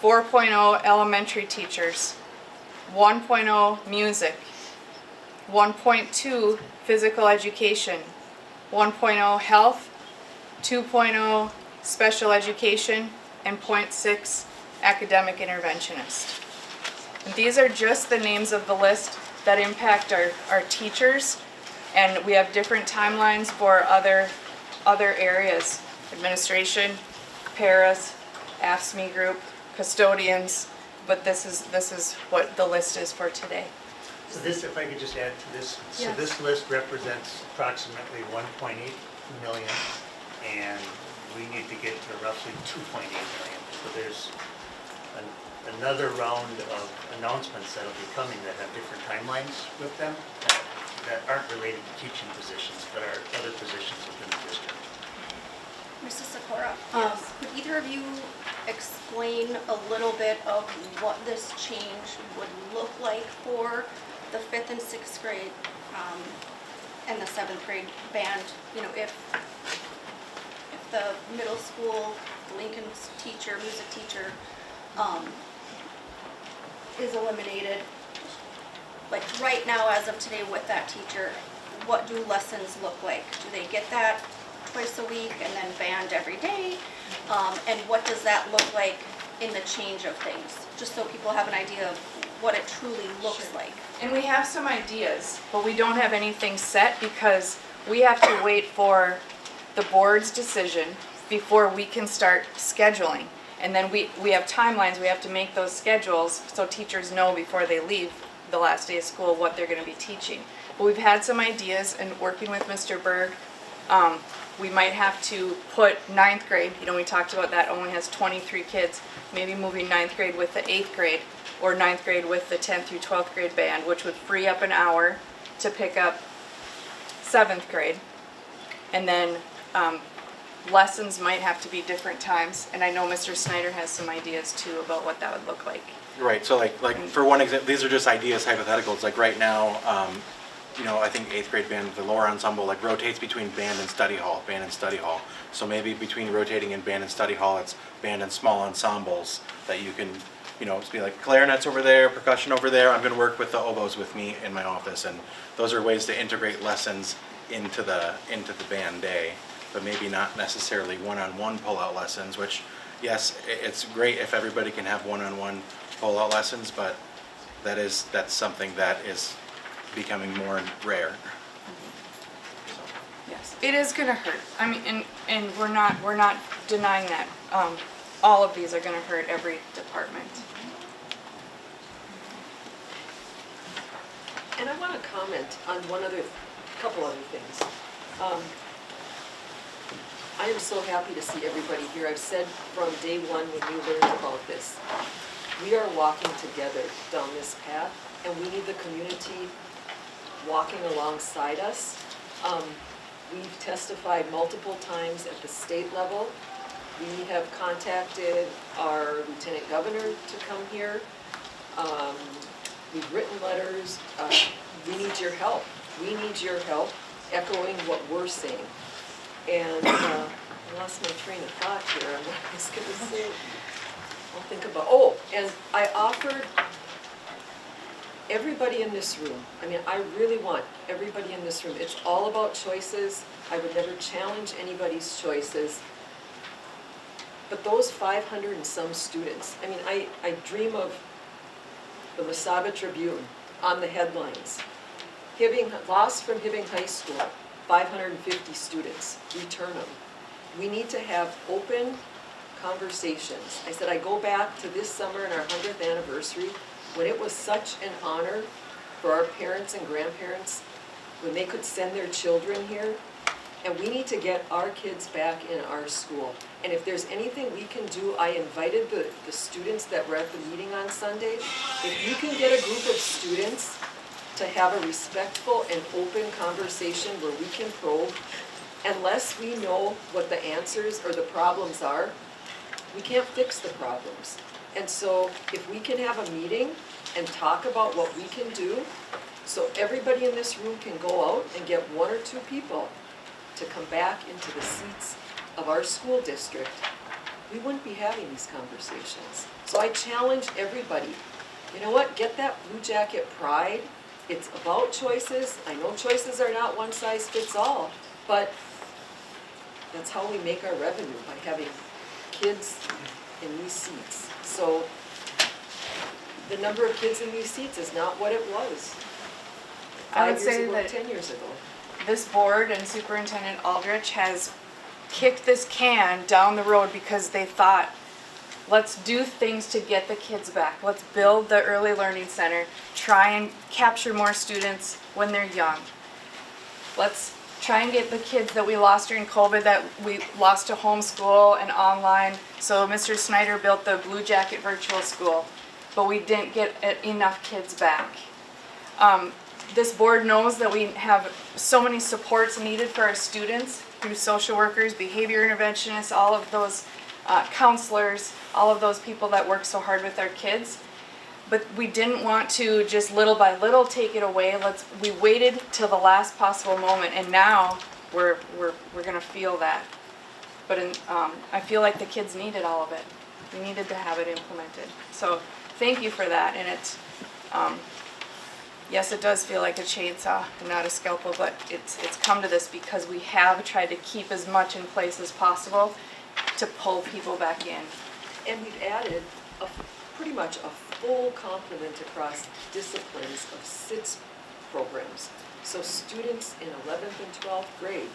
[SPEAKER 2] 4.0 elementary teachers. 1.0 music. 1.2 physical education. 1.0 health. 2.0 special education. And 0.6 academic interventionist. And these are just the names of the list that impact our teachers, and we have different timelines for other areas: administration, paras, AFSCME group, custodians. But this is what the list is for today.
[SPEAKER 4] So this, if I could just add to this, so
[SPEAKER 2] Yes.
[SPEAKER 4] this list represents approximately 1.8 million, and we need to get to roughly 2.8 million. So there's another round of announcements that'll be coming that have different timelines with them that aren't related to teaching positions, but are other positions within the district.
[SPEAKER 12] Mrs. Sikora, could either of you explain a little bit of what this change would look like for the 5th and 6th grade and the 7th grade band? If the middle school, Lincoln's teacher, music teacher, is eliminated, like right now as of today with that teacher, what do lessons look like? Do they get that twice a week and then band every day? And what does that look like in the change of things? Just so people have an idea of what it truly looks like.
[SPEAKER 2] And we have some ideas, but we don't have anything set because we have to wait for the board's decision before we can start scheduling. And then we have timelines, we have to make those schedules so teachers know before they leave the last day of school what they're going to be teaching. But we've had some ideas, and working with Mr. Berg, we might have to put 9th grade, we talked about that, only has 23 kids, maybe moving 9th grade with the 8th grade, or 9th grade with the 10th through 12th grade band, which would free up an hour to pick up 7th grade. And then lessons might have to be different times, and I know Mr. Snyder has some ideas too about what that would look like.
[SPEAKER 10] Right, so like for one example, these are just ideas, hypotheticals. Like right now, I think 8th grade band, the lower ensemble, rotates between band and study hall. So maybe between rotating in band and study hall, it's band and small ensembles that you can, be like clarinets over there, percussion over there. I'm going to work with the oboes with me in my office, and those are ways to integrate lessons into the band day, but maybe not necessarily one-on-one pull-out lessons. Which, yes, it's great if everybody can have one-on-one pull-out lessons, but that's something that is becoming more rare.
[SPEAKER 2] Yes, it is going to hurt. I mean, and we're not denying that. All of these are going to hurt every department.
[SPEAKER 16] And I want to comment on couple other things. I am so happy to see everybody here. I've said from day one when we learned about this, we are walking together down this path, and we need the community walking alongside us. We've testified multiple times at the state level. We have contacted our lieutenant governor to come here. We've written letters. We need your help. We need your help echoing what we're saying. And I lost my train of thought here. I'm not just going to say. I'll think about, and I offered everybody in this room, I really want everybody in this room, it's all about choices. I would never challenge anybody's choices. But those 500 and some students, I dream of the Mesaba Tribune on the headlines. Hibbing, lost from Hibbing High School, 550 students, return them. We need to have open conversations. I said, I go back to this summer and our 100th anniversary, when it was such an honor for our parents and grandparents, when they could send their children here. And we need to get our kids back in our school. And if there's anything we can do, I invited the students that were at the meeting on Sunday. If you can get a group of students to have a respectful and open conversation where we can probe, unless we know what the answers or the problems are, we can't fix the problems. And so if we can have a meeting and talk about what we can do, so everybody in this room can go out and get 1 or 2 people to come back into the seats of our school district, we wouldn't be having these conversations. So I challenge everybody, you know what, get that Blue Jacket pride. It's about choices. I know choices are not one size fits all, but that's how we make our revenue, by having kids in these seats. So the number of kids in these seats is not what it was
[SPEAKER 8] I would
[SPEAKER 16] 5 years
[SPEAKER 8] say
[SPEAKER 16] ago,
[SPEAKER 8] that
[SPEAKER 16] 10 years ago.
[SPEAKER 8] this board and Superintendent Aldrich has kicked this can down the road because they thought, let's do things to get the kids back. Let's build the early learning center, try and capture more students when they're young. Let's try and get the kids that we lost during COVID, that we lost to homeschool and online. So Mr. Snyder built the Blue Jacket virtual school, but we didn't get enough kids back. This board knows that we have so many supports needed for our students through social workers, behavior interventionists, all of those counselors, all of those people that work so hard with our kids. But we didn't want to just little by little take it away. We waited till the last possible moment, and now we're gonna feel that. But I feel like the kids needed all of it. We needed to have it implemented. So thank you for that. And it's yes, it does feel like a chainsaw and not a scalpel, but it's come to this because we have tried to keep as much in place as possible to pull people back in.
[SPEAKER 16] And we've added pretty much a full complement across disciplines of SITS programs. So students in 11th and 12th grade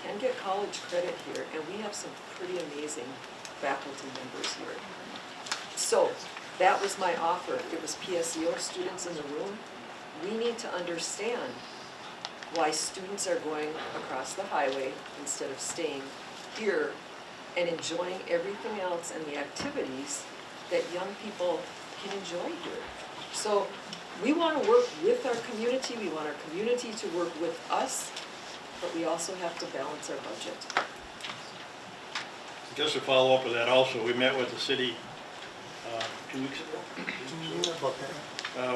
[SPEAKER 16] can get college credit here, and we have some pretty amazing faculty members here. So that was my offer. It was PSEO students in the room. We need to understand why students are going across the highway instead of staying here and enjoying everything else and the activities that young people can enjoy here. So we want to work with our community, we want our community to work with us, but we also have to balance our budget.
[SPEAKER 20] Just to follow up with that also, we met with the city 2 weeks ago?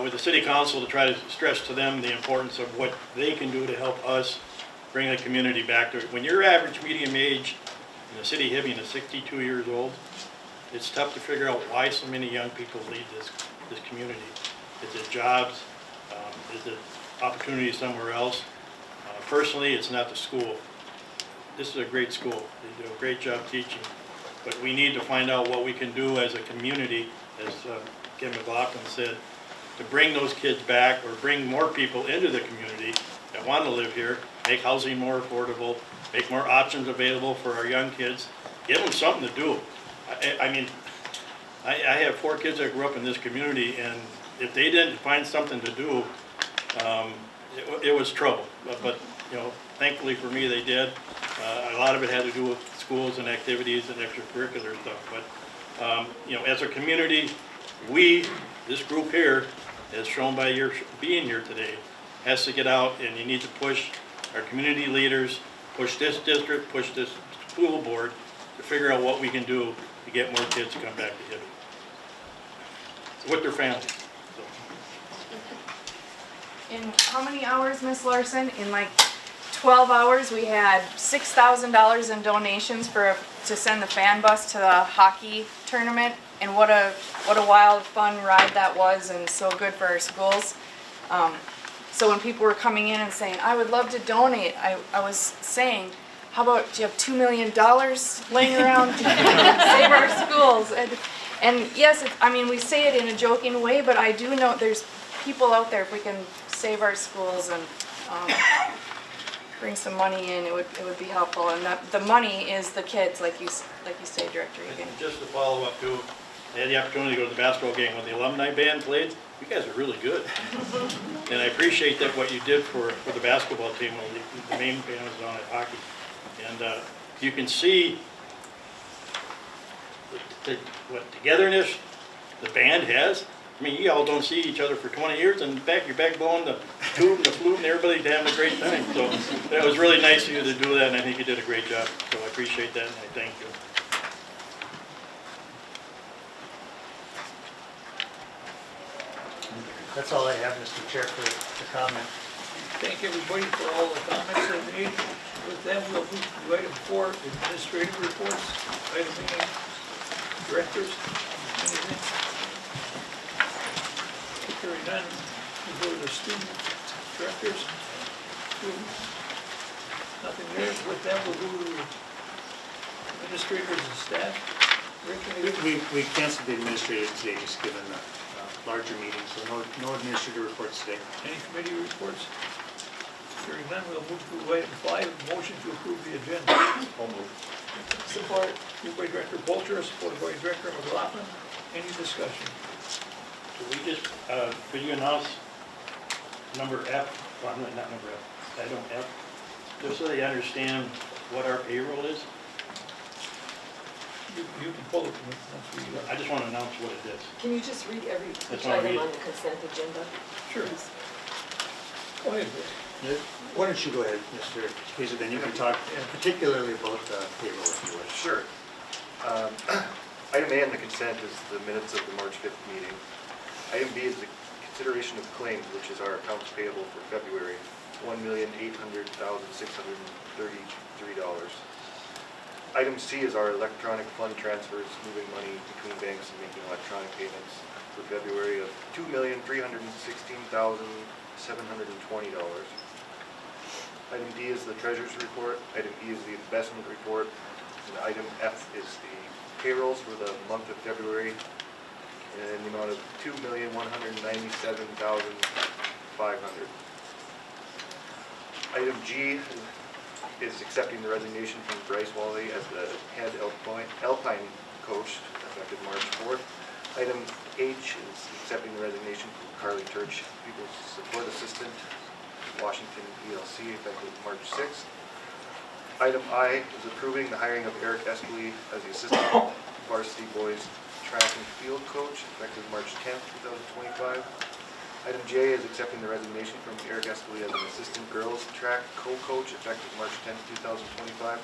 [SPEAKER 20] With the city council to try to stress to them the importance of what they can do to help us bring the community back to it. When your average median age in the city of Hibbing is 62 years old, it's tough to figure out why so many young people leave this community. Is it jobs? Is it opportunity somewhere else? Personally, it's not the school. This is a great school. They do a great job teaching. But we need to find out what we can do as a community, as Kim McLaughlin said, to bring those kids back or bring more people into the community that want to live here, make housing more affordable, make more options available for our young kids, give them something to do. I mean, I have 4 kids that grew up in this community, and if they didn't find something to do, it was trouble. But you know, thankfully for me, they did. A lot of it had to do with schools and activities and extracurricular stuff. But you know, as a community, this group here, as shown by your being here today, has to get out, and you need to push our community leaders, push this district, push this school board to figure out what we can do to get more kids to come back to Hibbing with their families.
[SPEAKER 8] In how many hours, Miss Larson? In like 12 hours, we had $6,000 in donations to send the fan bus to the hockey tournament, and what a wild, fun ride that was, and so good for our schools. So when people were coming in and saying, "I would love to donate," I was saying, "How about, do you have $2 million laying around to save our schools?" And yes, I mean, we say it in a joking way, but I do know there's people out there if we can save our schools. And
[SPEAKER 6] bring some money in, it would be helpful. And that, the money is the kids, like you say, Director Egan.
[SPEAKER 20] And just to follow up too, I had the opportunity to go to the basketball game when the alumni band played. You guys are really good. And I appreciate that what you did for the basketball team when the main band was on at hockey. And you can see what togetherness the band has. I mean, you all don't see each other for 20 years, and you're back blowing the tube and the flute, and everybody's having a great time. So that was really nice of you to do that, and I think you did a great job. So I appreciate that, and I thank you.
[SPEAKER 4] That's all I have, Mr. Chair, for comment.
[SPEAKER 1] Thank everybody for all the comments they made. With that, we'll move to item 4, administrative reports. Item 8, directors, anything? Hearing none, we go to the student directors. Students, nothing there. With that, we'll go to administrators and staff. Rick, anything?
[SPEAKER 4] We canceled the administrative today, just given the larger meeting, so no administrative reports today.
[SPEAKER 1] Any committee reports? Hearing none, we'll move to item 5, motion to approve the agenda.
[SPEAKER 4] I'll move.
[SPEAKER 6] Support.
[SPEAKER 1] Moved by Director Polter, supported by Director McLaughlin. Any discussion?
[SPEAKER 20] Could we just, could you announce number F, well, not number F, item F, just so they understand what our payroll is?
[SPEAKER 1] You can pull it once we...
[SPEAKER 20] I just want to announce what it is.
[SPEAKER 16] Can you just read every
[SPEAKER 20] That's
[SPEAKER 16] each
[SPEAKER 20] what I
[SPEAKER 16] item
[SPEAKER 20] read.
[SPEAKER 16] on the consent agenda?
[SPEAKER 1] Sure. Go ahead, Rick.
[SPEAKER 4] Why don't you go ahead, Mr. Kaiser, then you can talk particularly about payroll if you wish.
[SPEAKER 18] Sure. Item A on the consent is the minutes of the March 5th meeting. Item B is the consideration of claims, which is our accounts payable for February, $1,800,633. Item C is our electronic fund transfers, moving money between banks and making electronic payments for February of $2,316,720. Item D is the treasurer's report. Item E is the investment report. And item F is the payrolls for the month of February in the amount of $2,197,500. Item G is accepting the resignation from Bryce Wally as the head Alpine coach effective March 4th. Item H is accepting the resignation from Carly Turch, People's Support Assistant, Washington ELC effective March 6th. Item I is approving the hiring of Eric Espley as the assistant varsity boys track and field coach effective March 10th, 2025. Item J is accepting the resignation from Eric Espley as an assistant girls track co-coach effective March 10th, 2025.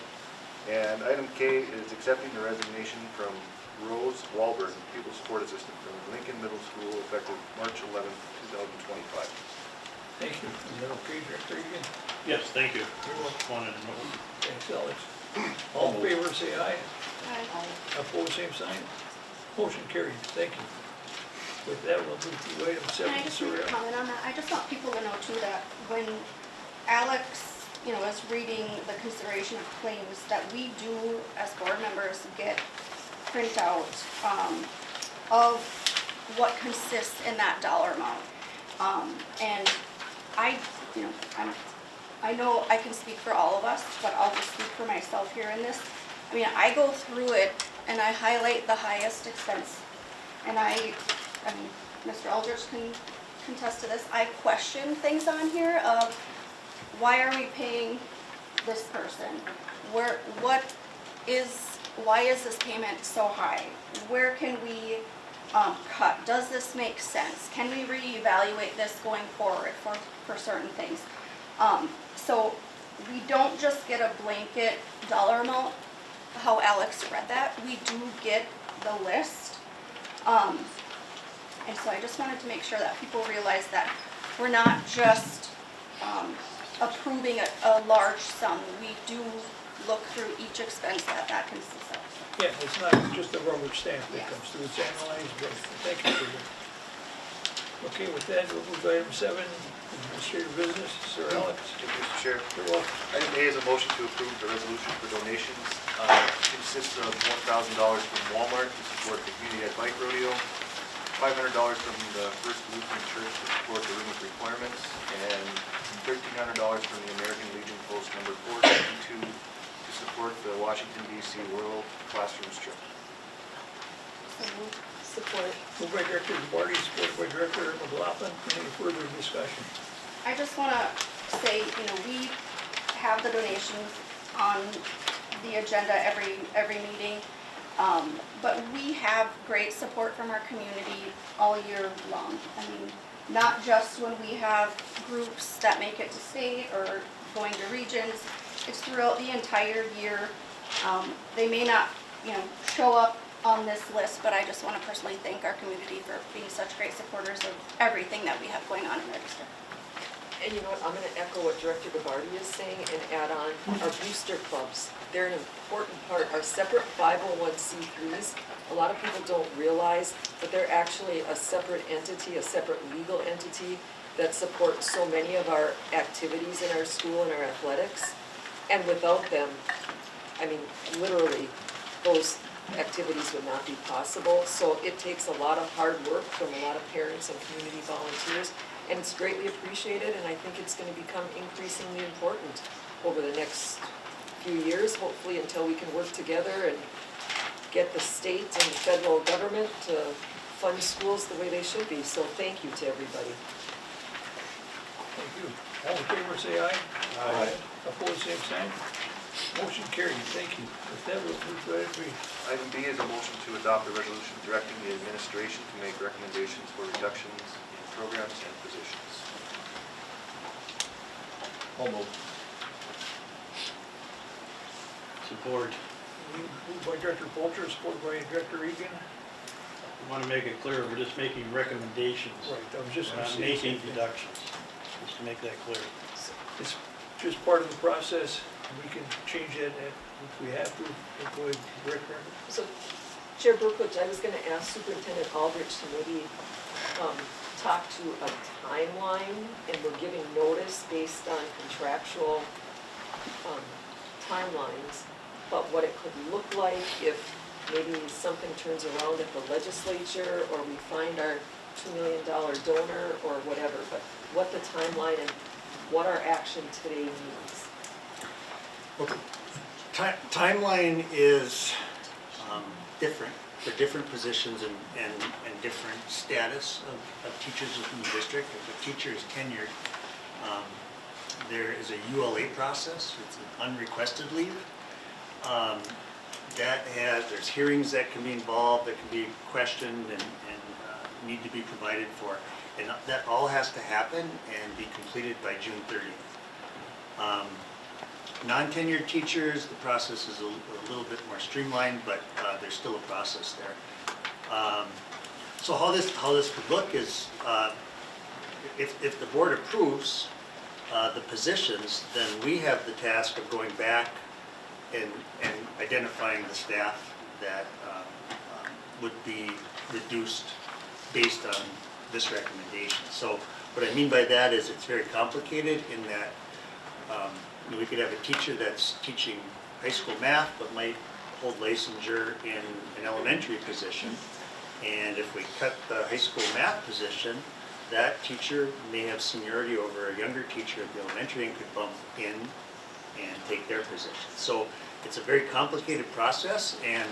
[SPEAKER 18] And item K is accepting the resignation from Rose Wahlberg, Pupil Support Assistant from Lincoln Middle School effective March 11th, 2025.
[SPEAKER 1] Thank you. Is that okay, Director Egan?
[SPEAKER 20] Yes, thank you.
[SPEAKER 1] You're welcome.
[SPEAKER 20] Wanted to know.
[SPEAKER 1] Thanks, Alex. All in favor, say aye.
[SPEAKER 12] Aye.
[SPEAKER 1] Opposed, same sign. Motion carried. Thank you. With that, we'll move to item 7.
[SPEAKER 12] Can I just make a comment on that? I just want people to know too that when Alex, is reading the consideration of claims, that we do, as board members, get printout of what consists in that dollar amount. And I know I can speak for all of us, but I'll just speak for myself here in this. I mean, I go through it and I highlight the highest expense. And Mr. Aldrich can contest to this, I question things on here of why are we paying this person? Why is this payment so high? Where can we cut? Does this make sense? Can we reevaluate this going forward for certain things? So we don't just get a blanket dollar amount, how Alex read that. We do get the list. And so I just wanted to make sure that people realize that we're not just approving a large sum. We do look through each expense that consists of.
[SPEAKER 1] Yeah, it's not just a rubber stamp that comes through, it's analyzed, but thank you for that. Okay, with that, we'll move to item 7, administrative business. Sir Alex.
[SPEAKER 18] Thank you, Mr. Chair.
[SPEAKER 1] You're welcome.
[SPEAKER 18] Item A is a motion to approve the resolution for donations. It consists of $1,000 from Walmart to support the Community Ed Bike Rodeo, $500 from the First Lutheran Church to support the room of requirements, and $1,300 from the American Legion Full Schools number 492 to support the Washington DC World Classrooms trip.
[SPEAKER 16] Support.
[SPEAKER 1] Moved by Director Duarte, supported by Director McLaughlin. Any further discussion?
[SPEAKER 12] I just want to say, we have the donations on the agenda every meeting, but we have great support from our community all year long. I mean, not just when we have groups that make it to state or going to regions, it's throughout the entire year. They may not, show up on this list, but I just want to personally thank our community for being such great supporters of everything that we have going on in our district.
[SPEAKER 16] And you know what, I'm going to echo what Director Gabarty is saying and add on our booster clubs. They're an important part. Our separate 501c3s, a lot of people don't realize, but they're actually a separate entity, a separate legal entity that supports so many of our activities in our school and our athletics. And without them, I mean, literally, those activities would not be possible. So it takes a lot of hard work from a lot of parents and community volunteers, and it's greatly appreciated, and I think it's going to become increasingly important over the next few years, hopefully until we can work together and get the state and the federal government to fund schools the way they should be. So thank you to everybody.
[SPEAKER 1] Thank you. All in favor, say aye. Aye. Opposed, same sign. Motion carried. Thank you. With that, we'll move to item 3.
[SPEAKER 18] Item B is a motion to adopt a resolution directing the administration to make recommendations for reductions in programs and positions.
[SPEAKER 3] All moved.
[SPEAKER 20] Support.
[SPEAKER 1] Moved by Director Polter, supported by Director Egan.
[SPEAKER 20] We want to make it clear, we're just making recommendations.
[SPEAKER 1] Right, I was just
[SPEAKER 20] We're
[SPEAKER 1] going to
[SPEAKER 20] not
[SPEAKER 1] say the same
[SPEAKER 20] making
[SPEAKER 1] thing.
[SPEAKER 20] deductions, just to make that clear.
[SPEAKER 1] It's just part of the process. We can change that if we have to. Go ahead, Director.
[SPEAKER 16] So, Chair Berkowitz, I was going to ask Superintendent Aldrich to maybe talk to a timeline, and we're giving notice based on contractual timelines, but what it could look like if maybe something turns around at the legislature, or we find our $2 million donor, or whatever, but what the timeline and what our action today means.
[SPEAKER 4] Okay. Timeline is different for different positions and different status of teachers within the district. If a teacher is tenured, there is a ULA process. It's an unrequested leave. There's hearings that can be involved, that can be questioned and need to be provided for. And that all has to happen and be completed by June 30th. Non-tenured teachers, the process is a little bit more streamlined, but there's still a process there. So how this could look is, if the board approves the positions, then we have the task of going back and identifying the staff that would be reduced based on this recommendation. So what I mean by that is it's very complicated in that we could have a teacher that's teaching high school math but might hold licensure in an elementary position. And if we cut the high school math position, that teacher may have seniority over a younger teacher at the elementary and could bump in and take their position. So it's a very complicated process, and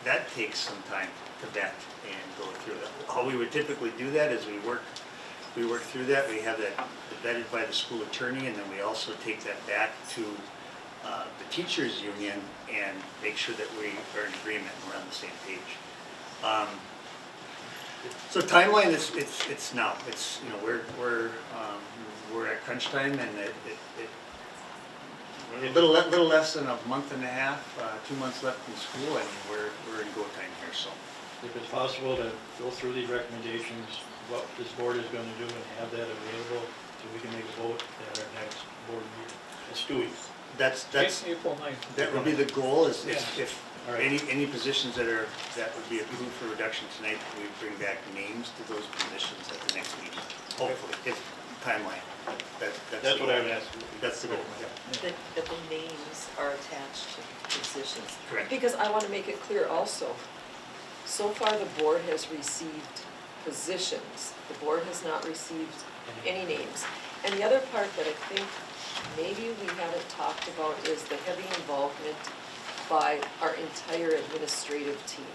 [SPEAKER 4] that takes some time to vet and go through that. How we would typically do that is we work through that. We have that vetted by the school attorney, and then we also take that back to the teachers union and make sure that we are in agreement and we're on the same page. So timeline is it's now. It's we're at crunch time, and we're a little less than a month and a half, 2 months left in school, and we're in go time here. So
[SPEAKER 20] If it's possible to go through these recommendations, what this board is going to do, and have that available so we can make a vote at our next board meeting. It's 2 weeks.
[SPEAKER 4] that's
[SPEAKER 1] April 9th.
[SPEAKER 4] that would be the goal. Is if
[SPEAKER 20] All right.
[SPEAKER 4] any positions that would be approved for reduction tonight, we bring back names to those positions at the next meeting. Hopefully, if timeline. That's
[SPEAKER 20] what I would ask.
[SPEAKER 4] That's the goal. Yeah.
[SPEAKER 16] That the names are attached to positions.
[SPEAKER 4] Correct.
[SPEAKER 16] Because I want to make it clear also, so far the board has received positions. The board has not received any names. And the other part that I think maybe we haven't talked about is the heavy involvement by our entire administrative team.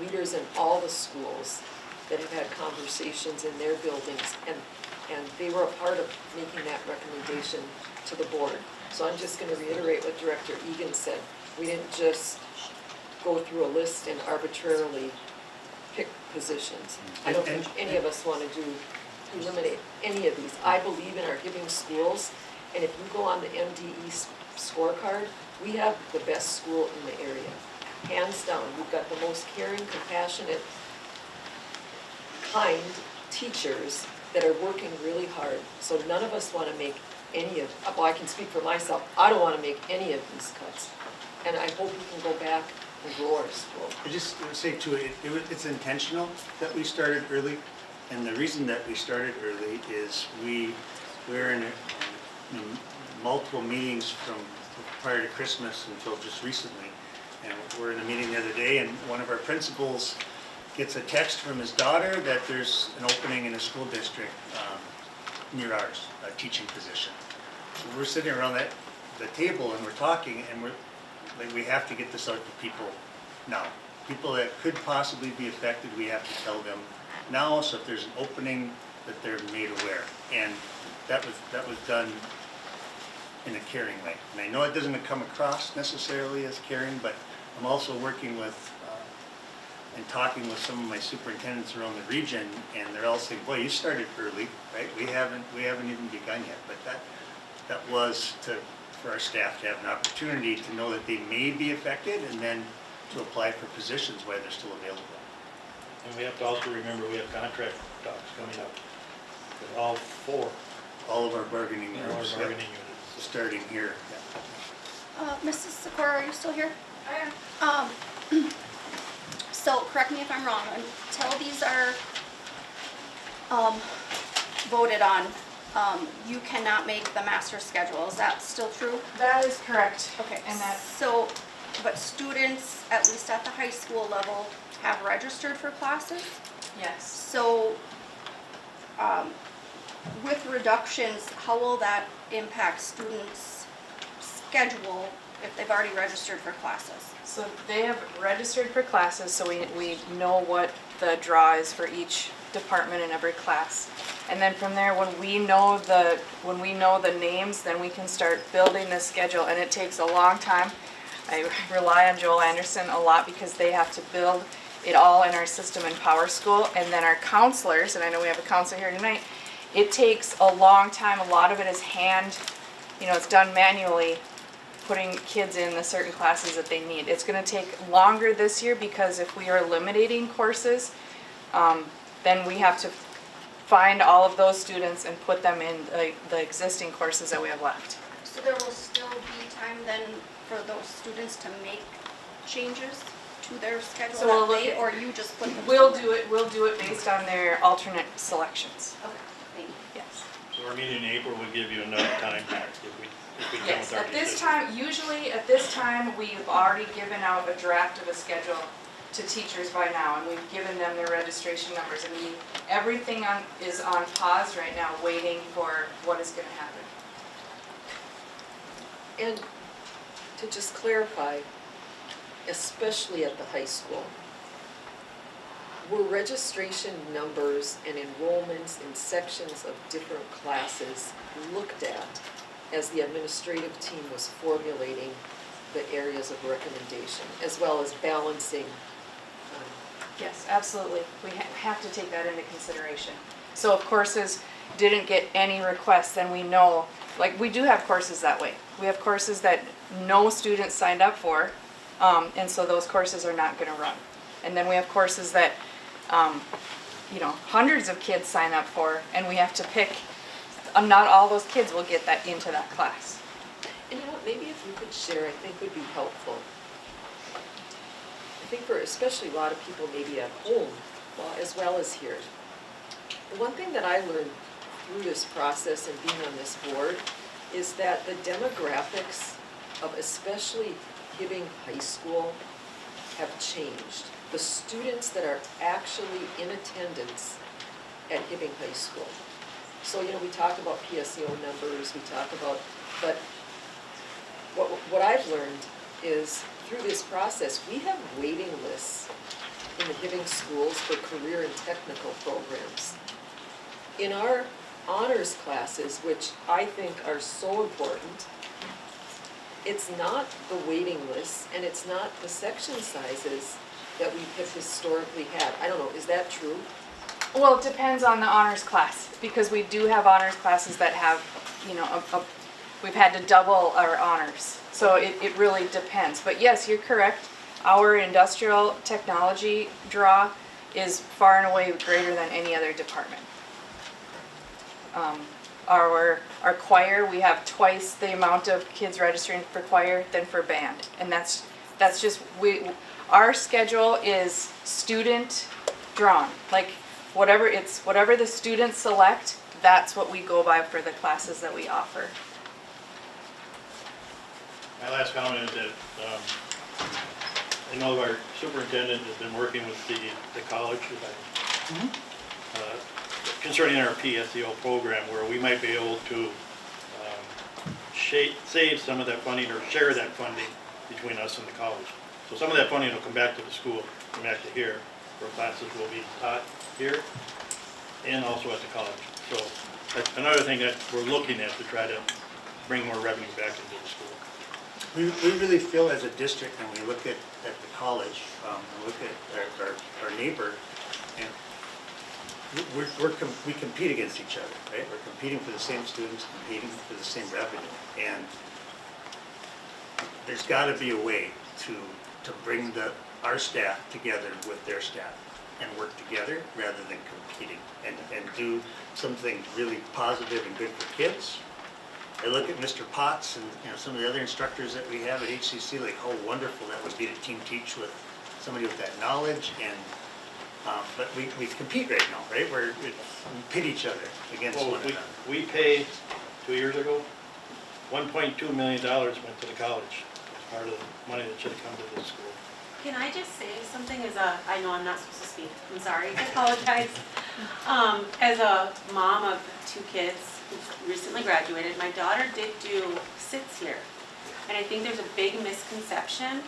[SPEAKER 16] Leaders in all the schools that have had conversations in their buildings, and they were a part of making that recommendation to the board. So I'm just gonna reiterate what Director Egan said. We didn't just go through a list and arbitrarily pick positions. I don't think any of us wanna eliminate any of these. I believe in our Hibbing schools, and if you go on the MDE scorecard, we have the best school in the area. Hands down, we've got the most caring, compassionate, kind teachers that are working really hard. So none of us want to make any of, well, I can speak for myself, I don't want to make any of these cuts. And I hope we can go back and grow our school.
[SPEAKER 4] I just would say too, it's intentional that we started early. And the reason that we started early is we're in multiple meetings from prior to Christmas until just recently. And we're in a meeting the other day, and one of our principals gets a text from his daughter that there's an opening in a school district near ours, a teaching position. So we're sitting around the table and we're talking, and we have to get this out to people now. People that could possibly be affected, we have to tell them now, so if there's an opening, that they're made aware. And that was done in a caring way. And I know it doesn't come across necessarily as caring, but I'm also working with and talking with some of my superintendents around the region, and they're all saying, boy, you started early, right? We haven't even begun yet, but that was for our staff to have an opportunity to know that they may be affected, and then to apply for positions while they're still available.
[SPEAKER 20] And we have to also remember we have contract talks coming up with all four.
[SPEAKER 4] All of our bargaining
[SPEAKER 20] All our
[SPEAKER 4] groups.
[SPEAKER 20] bargaining
[SPEAKER 4] Yep.
[SPEAKER 20] units.
[SPEAKER 4] Starting here.
[SPEAKER 12] Mrs. Sikora, are you still here? I am. So, correct me if I'm wrong, until these are voted on, you cannot make the master schedule. Is that still true?
[SPEAKER 2] That is correct.
[SPEAKER 12] Okay,
[SPEAKER 2] And that,
[SPEAKER 12] so, but students, at least at the high school level, have registered for classes?
[SPEAKER 2] yes.
[SPEAKER 12] So, with reductions, how will that impact students' schedule if they've already registered for classes?
[SPEAKER 2] So they have registered for classes, so we know what the draw is for each department in every class. And then from there, when we know the names, then we can start building the schedule, and it takes a long time. I rely on Joel Anderson a lot because they have to build it all in our system in Power School, and then our counselors, and I know we have a counselor here tonight, it takes a long time. A lot of it is it's done manually, putting kids in the certain classes that they need. It's going to take longer this year because if we are eliminating courses, then we have to find all of those students and put them in the existing courses that we have left.
[SPEAKER 12] So there will still be time then for those students to make changes to their schedule
[SPEAKER 2] So we'll
[SPEAKER 12] that
[SPEAKER 2] look
[SPEAKER 12] day,
[SPEAKER 2] at-
[SPEAKER 12] or you just put them?
[SPEAKER 2] We'll
[SPEAKER 12] somewhere?
[SPEAKER 2] do it based on their alternate selections.
[SPEAKER 12] Okay, thank you.
[SPEAKER 2] Yes.
[SPEAKER 20] So our meeting in April would give you enough time if we come
[SPEAKER 2] Yes,
[SPEAKER 20] with our
[SPEAKER 2] at this
[SPEAKER 20] decision.
[SPEAKER 2] time, usually at this time, we've already given out a draft of a schedule to teachers by now, and we've given them their registration numbers. And everything is on pause right now, waiting for what is going to happen.
[SPEAKER 16] And to just clarify, especially at the high school, were registration numbers and enrollments in sections of different classes looked at as the administrative team was formulating the areas of recommendation, as well as balancing?
[SPEAKER 2] Yes, absolutely. We have to take that into consideration. So if courses didn't get any requests, then we know, like we do have courses that way. We have courses that no students signed up for, and so those courses are not going to run. And then we have courses that, hundreds of kids sign up for, and we have to pick, not all those kids will get that into that class.
[SPEAKER 16] And you know what, maybe if you could share, I think would be helpful. I think for especially a lot of people maybe at home, as well as here. The one thing that I learned through this process and being on this board is that the demographics of especially Hibbing High School have changed. The students that are actually in attendance at Hibbing High School So, you know, we talk about PSEO numbers, we talk about, but what I've learned is through this process, we have waiting lists in the Hibbing schools for career and technical programs. In our honors classes, which I think are so important, it's not the waiting lists and it's not the section sizes that we have historically had. I don't know, is that true?
[SPEAKER 8] Well, it depends on the honors class, because we do have honors classes that have, you know, we've had to double our honors. So it really depends. But yes, you're correct. Our industrial technology draw is far and away greater than any other department. Our choir, we have twice the amount of kids registering for choir than for band. And that's just, our schedule is student drawn. Like whatever the students select, that's what we go by for the classes that we offer.
[SPEAKER 20] My last comment is that I know our superintendent has been working with the college concerning our PSEO program, where we might be able to save some of that funding or share that funding between us and the college. So some of that funding will come back to the school, come back to here, where classes will be taught here and also at the college. So that's another thing that we're looking at to try to bring more revenue back into the school.
[SPEAKER 4] We really feel as a district, when we look at the college, and look at our neighbor, and we compete against each other, right? We're competing for the same students, competing for the same revenue, and there's got to be a way to bring our staff together with their staff and work together rather than competing, and do something really positive and good for kids. I look at Mr. Potts and some of the other instructors that we have at HCC, like how wonderful that would be to team teach with somebody with that knowledge, and but we compete right now, right? We pit each other against one another.
[SPEAKER 20] We paid 2 years ago, $1.2 million went to the college as part of the money that should have come to this school.
[SPEAKER 13] Can I just say something I know I'm not supposed to speak, I'm sorry, I apologize. As a mom of 2 kids who recently graduated, my daughter did do sits here. And I think there's a big misconception.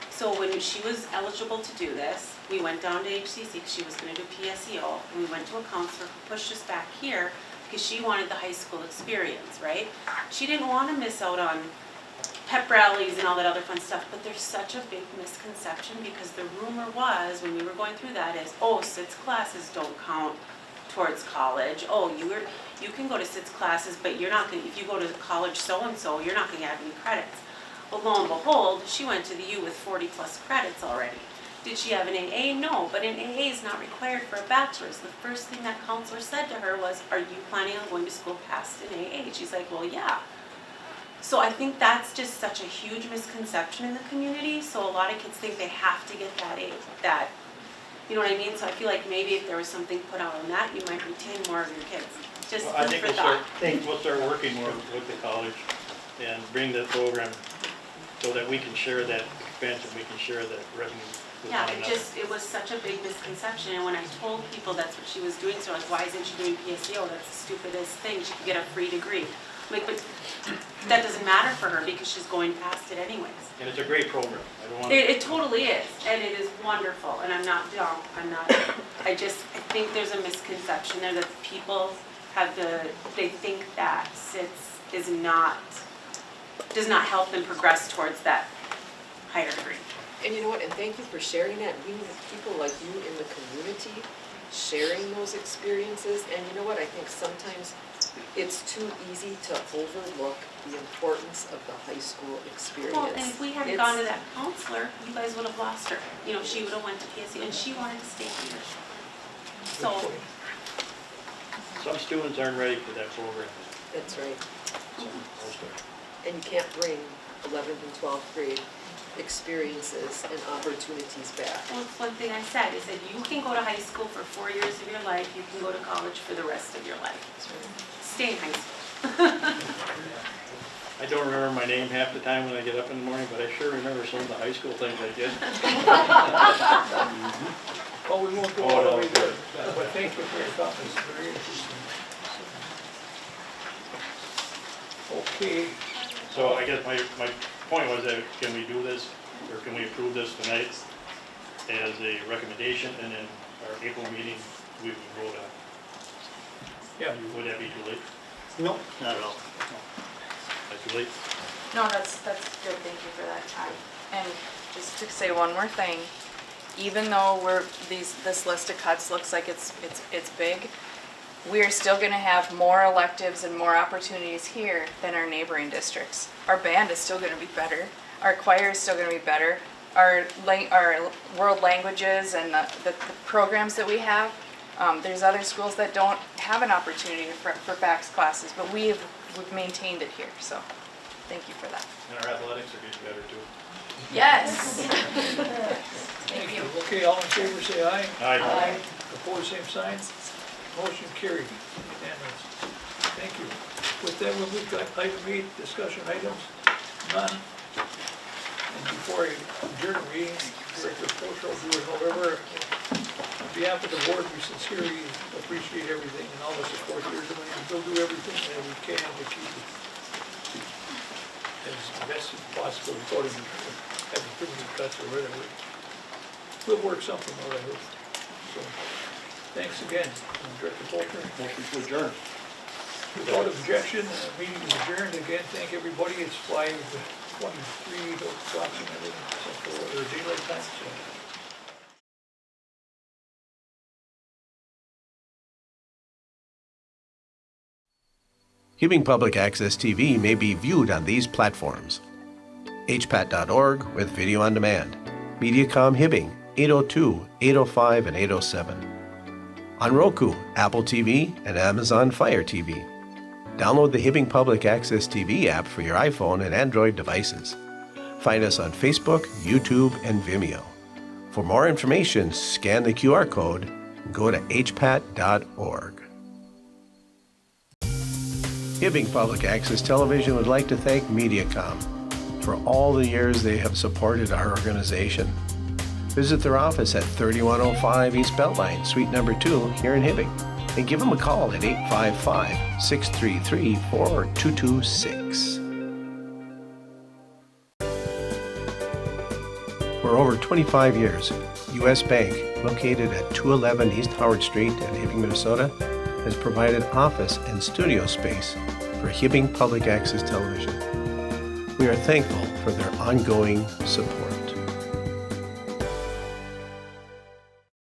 [SPEAKER 13] So when she was eligible to do this, we went down to HCC because she was going to do PSEO. And we went to a counselor who pushed us back here because she wanted the high school experience, right? She didn't want to miss out on pep rallies and all that other fun stuff, but there's such a big misconception because the rumor was, when we were going through that, is, oh, SITS classes don't count towards college. Oh, you can go to SITS classes, but you're not going to, if you go to college so-and-so, you're not going to have any credits. Well, lo and behold, she went to the U with 40 plus credits already. Did she have an AA? No, but an AA is not required for a bachelor's. The first thing that counselor said to her was, are you planning on going to school past an AA? She's like, well, yeah. So I think that's just such a huge misconception in the community. So a lot of kids think they have to get that, you know what I mean? So I feel like maybe if there was something put out on that, you might retain more of your kids. Just
[SPEAKER 20] Well, I
[SPEAKER 13] food
[SPEAKER 20] think
[SPEAKER 13] for thought.
[SPEAKER 20] we'll start working more with the college and bring that program so that we can share that expense and we can share that revenue with
[SPEAKER 13] Yeah,
[SPEAKER 20] one another.
[SPEAKER 13] it was such a big misconception, and when I told people that's what she was doing, so like, why isn't she doing PSEO? That's the stupidest thing, she could get a free degree. I'm like, but that doesn't matter for her because she's going past it anyways.
[SPEAKER 20] And it's a great program. I don't want
[SPEAKER 13] It totally is, and it is wonderful, and I'm not dumb, I think there's a misconception there that people they think that SITS does not help them progress towards that higher degree.
[SPEAKER 16] And you know what, and thank you for sharing that. We need people like you in the community sharing those experiences. And you know what, I think sometimes it's too easy to overlook the importance of the high school experience.
[SPEAKER 13] Well, and if we hadn't gone to that counselor, you guys would have lost her. You know, she would have went to PSU, and she wanted to stay here. So,
[SPEAKER 20] some students aren't ready for that program.
[SPEAKER 16] That's right.
[SPEAKER 20] Most are.
[SPEAKER 16] And you can't bring 11th and 12th grade experiences and opportunities back.
[SPEAKER 13] well, it's one thing I said, is that you can go to high school for 4 years of your life, you can go to college for the rest of your life. Stay in high school.
[SPEAKER 20] I don't remember my name half the time when I get up in the morning, but I sure remember some of the high school things I did.
[SPEAKER 1] Well, we won't go all the way there, but thank you for your comments, very interesting. Okay,
[SPEAKER 20] So I guess my point was that can we do this, or can we approve this tonight as a recommendation, and then our April meeting, we would vote on?
[SPEAKER 1] Yeah.
[SPEAKER 20] Would that be too late?
[SPEAKER 4] No, not at all.
[SPEAKER 20] That's too late?
[SPEAKER 6] No, that's good, thank you for that, Todd. And just to say one more thing, even though this list of cuts looks like it's big, we are still gonna have more electives and more opportunities here than our neighboring districts. Our band is still gonna be better, our choir is still gonna be better, our world languages and the programs that we have, there's other schools that don't have an opportunity for FACS classes, but we've maintained it here, so thank you for that.
[SPEAKER 20] And our athletics are getting better too.
[SPEAKER 6] Yes.
[SPEAKER 1] thank you. Okay, all in favor, say aye.
[SPEAKER 20] Aye.
[SPEAKER 1] Opposed, same sign. Motion carried. Unanimous. Thank you. With that, we'll move to item 8, discussion items. None. And before I adjourn the meeting, Director Poshel, do it, however, on behalf of the board, we sincerely appreciate everything and all the support here. We'll do everything that we can to keep it as best as possible without having too many cuts or whatever. We'll work something out, I hope. So, thanks again, Director Polter.
[SPEAKER 20] Motion to adjourn.
[SPEAKER 1] Without objection, the meeting is adjourned. Again, thank everybody. It's 5:23 o'clock and everything, except for daylight time. So.
[SPEAKER 15] Hibbing Public Access TV may be viewed on these platforms: hpat.org with video on demand, Mediacom Hibbing 802, 805, and 807. On Roku, Apple TV, and Amazon Fire TV. Download the Hibbing Public Access TV app for your iPhone and Android devices. Find us on Facebook, YouTube, and Vimeo. For more information, scan the QR code and go to hpat.org. Hibbing Public Access Television would like to thank Mediacom for all the years they have supported our organization. Visit their office at 3105 East Beltline, Suite number 2, here in Hibbing, and give them a call at 855-633-4226. For over 25 years, U.S. Bank, located at 211 East Howard Street in Hibbing, Minnesota, has provided office and studio space for Hibbing Public Access Television. We are thankful for their ongoing support.